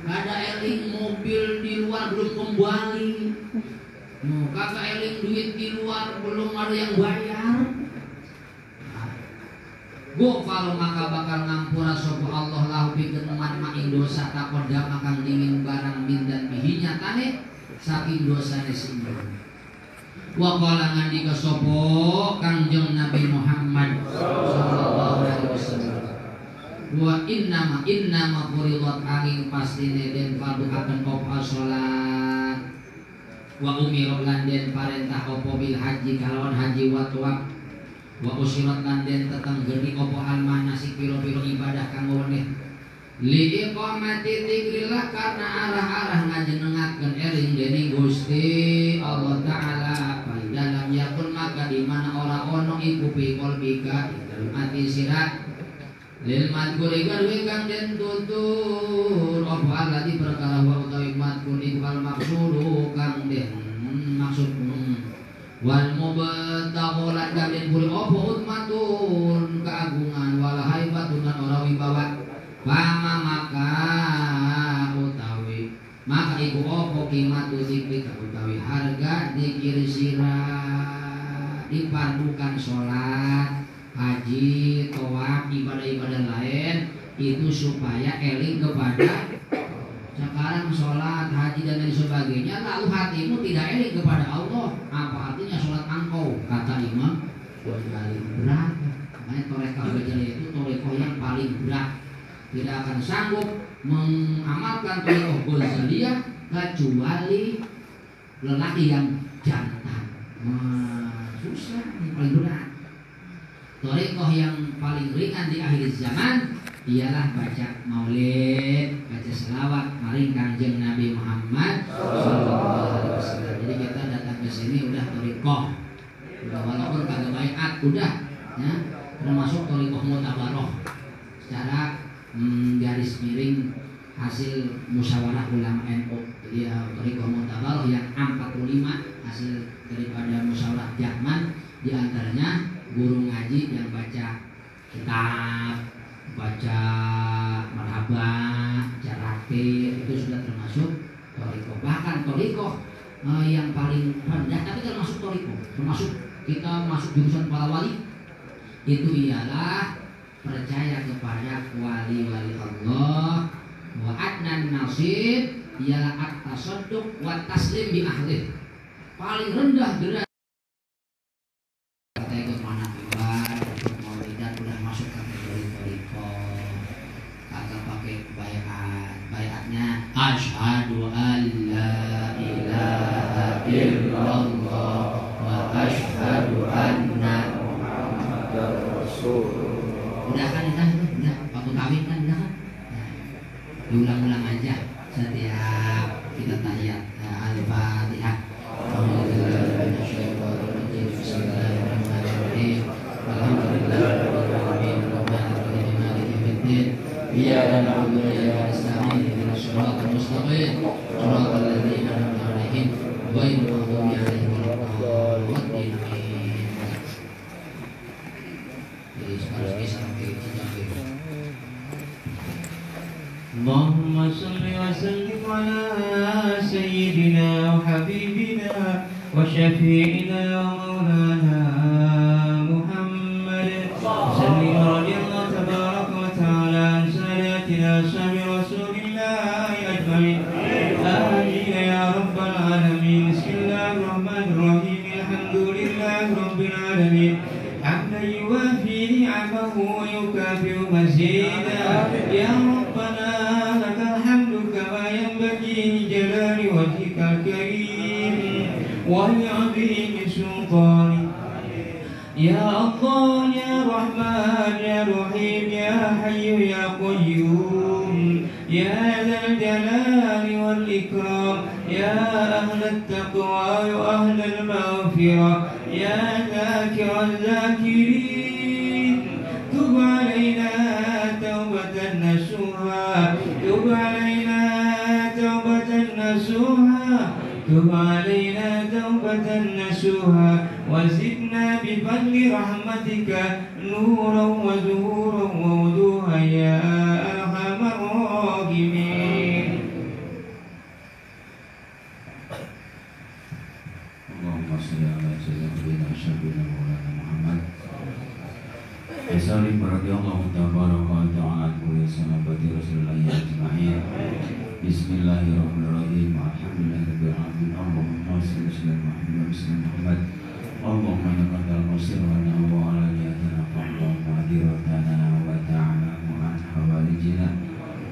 Gak ada eling mobil di luar belum kembali. Kagak eling duit di luar belum ada yang bayar. Go kalau maka bakal ngampura sapa Allah lahu pikeun man maing dosa takoda makang dingin barang mindan bihinya tane saking dosane sing. Wa qala ngandika sapa Kanjeng Nabi Muhammad sallallahu alaihi wasallam wa innama furidat angin pastine den fardu akan opo salat wa umiru lan den parentah opo bil haji kalawan haji wa tuwab wa usirat lan den tetenggeni opo al manasik piro-piro ibadah kanggo weneh li iqamati dzikrillah karena arah-arah ngajenengaken eling dening Gusti Allah taala fa dalam yakun maka di mana ora ono iku fi qalbika dalam ati sira lil madkur ikan wingkang den tutur apa alati perkara wa utawi madkur iku al maksud kang den maksud wal mubtaghu lan kang den puri apa utmatun keagungan wala haibatun lan ora wibawa pama maka utawi maka iku apa kimatu zikri utawi harga zikir sira dipadukan salat haji, tawaf, ibadah-ibadah lain itu supaya eling kepada sekarang sholat, haji dan lain sebagainya lalu hatimu tidak eling kepada Allah. Apa artinya sholat engkau? Kata Imam Ghazali berat. Makanya torekah Ghazali itu torekah yang paling berat. Tidak akan sanggup mengamalkan torekah Ghazaliyah kecuali lelaki yang jantan. Susah, yang paling berat. Thariqah yang paling ringan di akhir zaman ialah baca maulid, baca selawat maring Kanjeng Nabi Muhammad SAW. Jadi kita datang ke sini udah thariqah, udah walaupun kagak baiat udah, ya, termasuk thariqah mutabaroh secara garis miring hasil musyawarah ulama NU. Jadi thariqah mutabaroh yang 45 hasil daripada musyawarah Jakman, diantaranya guru ngaji yang baca kitab, baca marhabah, baca raktir, itu sudah termasuk thariqah. Bahkan thariqah yang paling rendah tapi termasuk thariqah, termasuk kita masuk jurusan para wali, itu ialah percaya kepada wali-wali Allah. Wa adnan nasib ialah at-tasadduq wa taslim bi ahli. Paling rendah derajat kita ikut manakibat, ikut maulidan udah masuk kategori thariqah. Kagak pakai bayatnya asyhadu an la ilaha illallah wa asyhadu anna muhammadar rasulullah. Udah kan, udah waktu kawin kan, udah kan. Diulang-ulang aja setiap kita tahiyat. Al-Fatihah. Iyyaka na'budu wa iyyaka nasta'in ihdinas siratal mustaqim siratal ladzina an'amta 'alaihim ghairil maghdubi 'alaihim waladdallin. Jadi sekarang kita sampai Allahumma salli wa sallim ala sayyidina wa habibina wa syafi'ina wa maulana Muhammad salli radhiyallahu tabaraka wa ta'ala an sadatina sahabi Rasulillah ajma'in. Amin ya rabbal alamin. Bismillahirrahmanirrahim. Alhamdulillahi rabbil alamin. Hamdan yuwafi ni'amahu wa yukafi'u mazida. Ya rabbana جلال وجهك الكريم والعظيم سلطانك يا الله يا رحمن يا رحيم يا حي يا قيوم يا ذا الجلال والإكرام يا أهل التقوى وأهل المغفرة يا ذاكر الذاكرين تب علينا توبة نصوحا تب علينا توبة نصوحا تب علينا توبة نصوحا وزدنا بفضل رحمتك نورا وزهورا ووضوحا يا أرحم الراحمين. اللهم صل على سيدنا شفينا مولانا محمد وسلم رضي الله تبارك وتعالى عن صحابة رسول الله أجمعين. Bismillahirrahmanirrahim. Alhamdulillahirabbil alamin. Allahumma shalli ala Muhammad. Allahumma innaka al-musir wa nahwa ala niyatina fa'lam ma'adiratana wa ta'ala mu'an hawalijina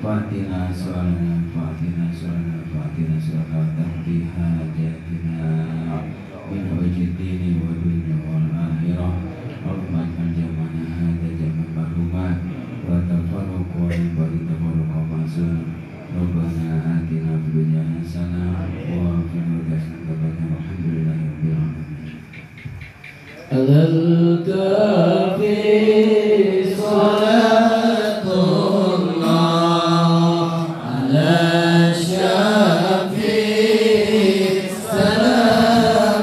fatina su'alana fatina su'alana fatina su'alana tahdi hajatina min wajidini wa dunya wal akhirah. Allahumma aj'al jamana hadha jaman marhumah wa tafarruq wa bari tafarruq ma'zun. Rabbana atina fid dunya hasanah wa fil akhirati hasanah. Alhamdulillahirabbil alamin. Al-Kafi salatullah ala syafi salamullah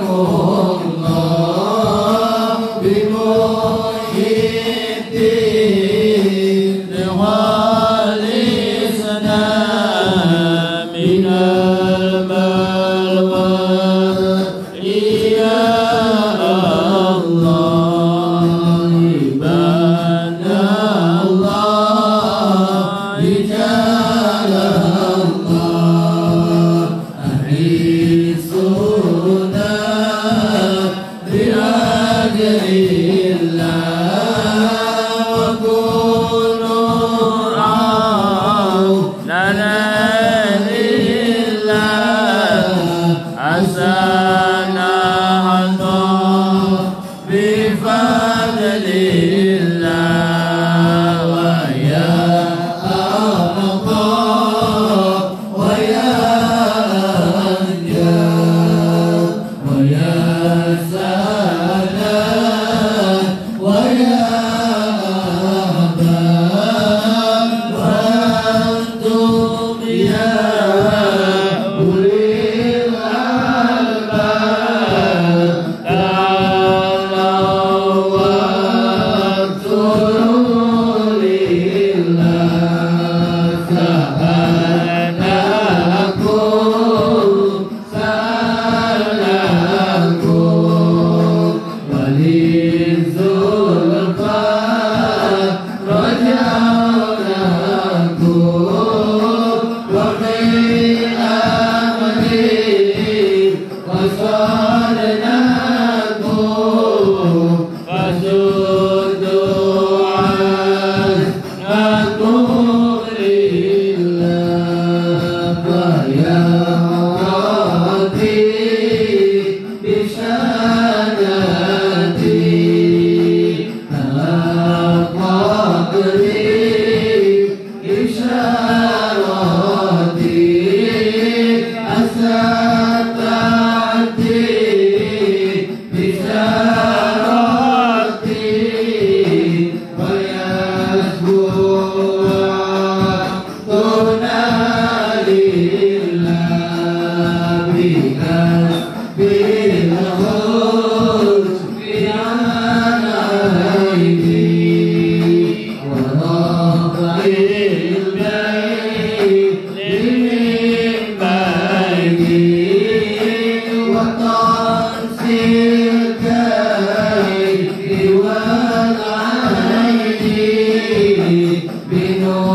Bino